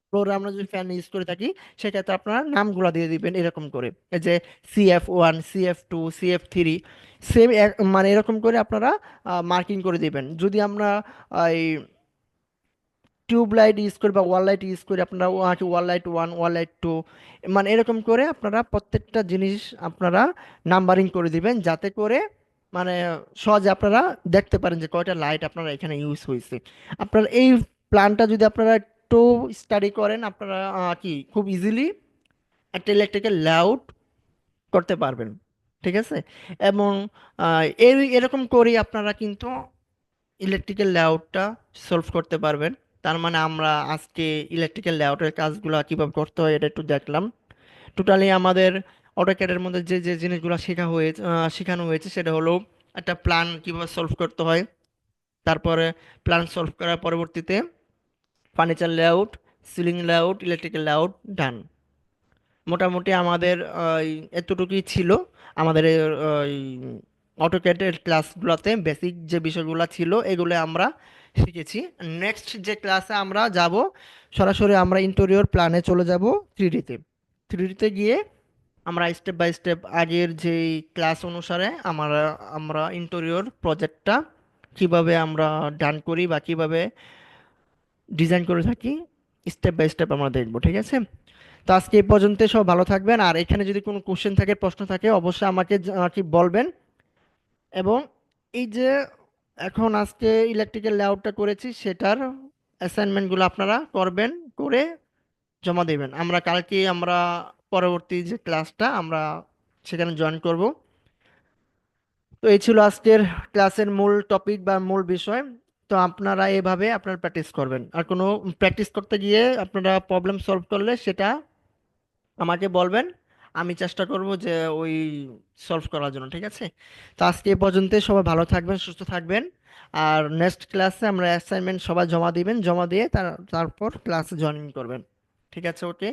ফ্লোরে আমরা যদি ফ্যান ইউজ করে থাকি, সেক্ষেত্রে আপনারা নামগুলো দিয়ে দিবেন এরকম করে, এই যে CF1, CF2, CF3, সেম মানে এরকম করে আপনারা মার্কিং করে দিবেন। যদি আমরা এই টিউব লাইট ইউজ করি বা ওয়াল লাইট ইউজ করি, আপনারা ওয়াল লাইট 1, ওয়াল লাইট 2, মানে এরকম করে আপনারা প্রত্যেকটা জিনিস আপনারা নাম্বারিং করে দিবেন, যাতে করে মানে সহজে আপনারা দেখতে পারেন যে কয়টা লাইট আপনারা এখানে ইউজ হয়েছে। আপনার এই প্ল্যানটা যদি আপনারা একটু স্টাডি করেন, আপনারা কি খুব ইজিলি একটা ইলেকট্রিক্যাল লেআউট করতে পারবেন। ঠিক আছে, এবং এরকম করেই আপনারা কিন্তু ইলেকট্রিক্যাল লেআউটটা সলভ করতে পারবেন। তার মানে আমরা আজকে ইলেকট্রিক্যাল লেআউটের কাজগুলো কিভাবে করতে হয় এটা একটু দেখলাম। টোটালি আমাদের অটোক্যাডের মধ্যে যে যে জিনিসগুলো শেখানো হয়েছে সেটা হলো একটা প্ল্যান কিভাবে সলভ করতে হয়, তারপরে প্ল্যান সলভ করার পরবর্তীতে furniture layout, ceiling layout, electrical layout done. মোটামুটি আমাদের এতটুকুই ছিল আমাদের অটোক্যাডের ক্লাসগুলোতে। বেসিক যে বিষয়গুলো ছিল এগুলো আমরা শিখেছি। নেক্সট যে ক্লাসে আমরা যাব, সরাসরি আমরা ইন্টেরিয়র প্ল্যানে চলে যাব 3D-তে। 3D-তে গিয়ে আমরা স্টেপ বাই স্টেপ আগের যেই ক্লাস অনুসারে আমরা আমরা ইন্টেরিয়র প্রজেক্টটা কিভাবে আমরা ডান করি বা কিভাবে ডিজাইন করে থাকি, স্টেপ বাই স্টেপ আমরা দেখবো। ঠিক আছে, তো আজকে এই পর্যন্ত। সব ভালো থাকবেন, আর এখানে যদি কোনো কোশ্চেন থাকে, প্রশ্ন থাকে, অবশ্যই আমাকে কি বলবেন। এবং এই যে এখন আজকে ইলেকট্রিক্যাল লেআউটটা করেছি সেটার অ্যাসাইনমেন্টগুলো আপনারা করবেন, করে জমা দেবেন। আমরা পরবর্তী যে ক্লাসটা আমরা সেখানে জয়েন করব। তো এই ছিল আজকের ক্লাসের মূল টপিক বা মূল বিষয়। তো আপনারা এভাবে আপনারা প্র্যাকটিস করবেন, আর কোনো প্র্যাকটিস করতে গিয়ে আপনারা প্রবলেম সলভ করলে সেটা আমাকে বলবেন, আমি চেষ্টা করব যে ওই সলভ করার জন্য। ঠিক আছে, তো আজকে এই পর্যন্ত। সবাই ভালো থাকবেন, সুস্থ থাকবেন। আর নেক্সট ক্লাসে আমরা অ্যাসাইনমেন্ট সবাই জমা দিবেন, জমা দিয়ে তারপর ক্লাসে জয়েন করবেন। ঠিক আছে, ওকে।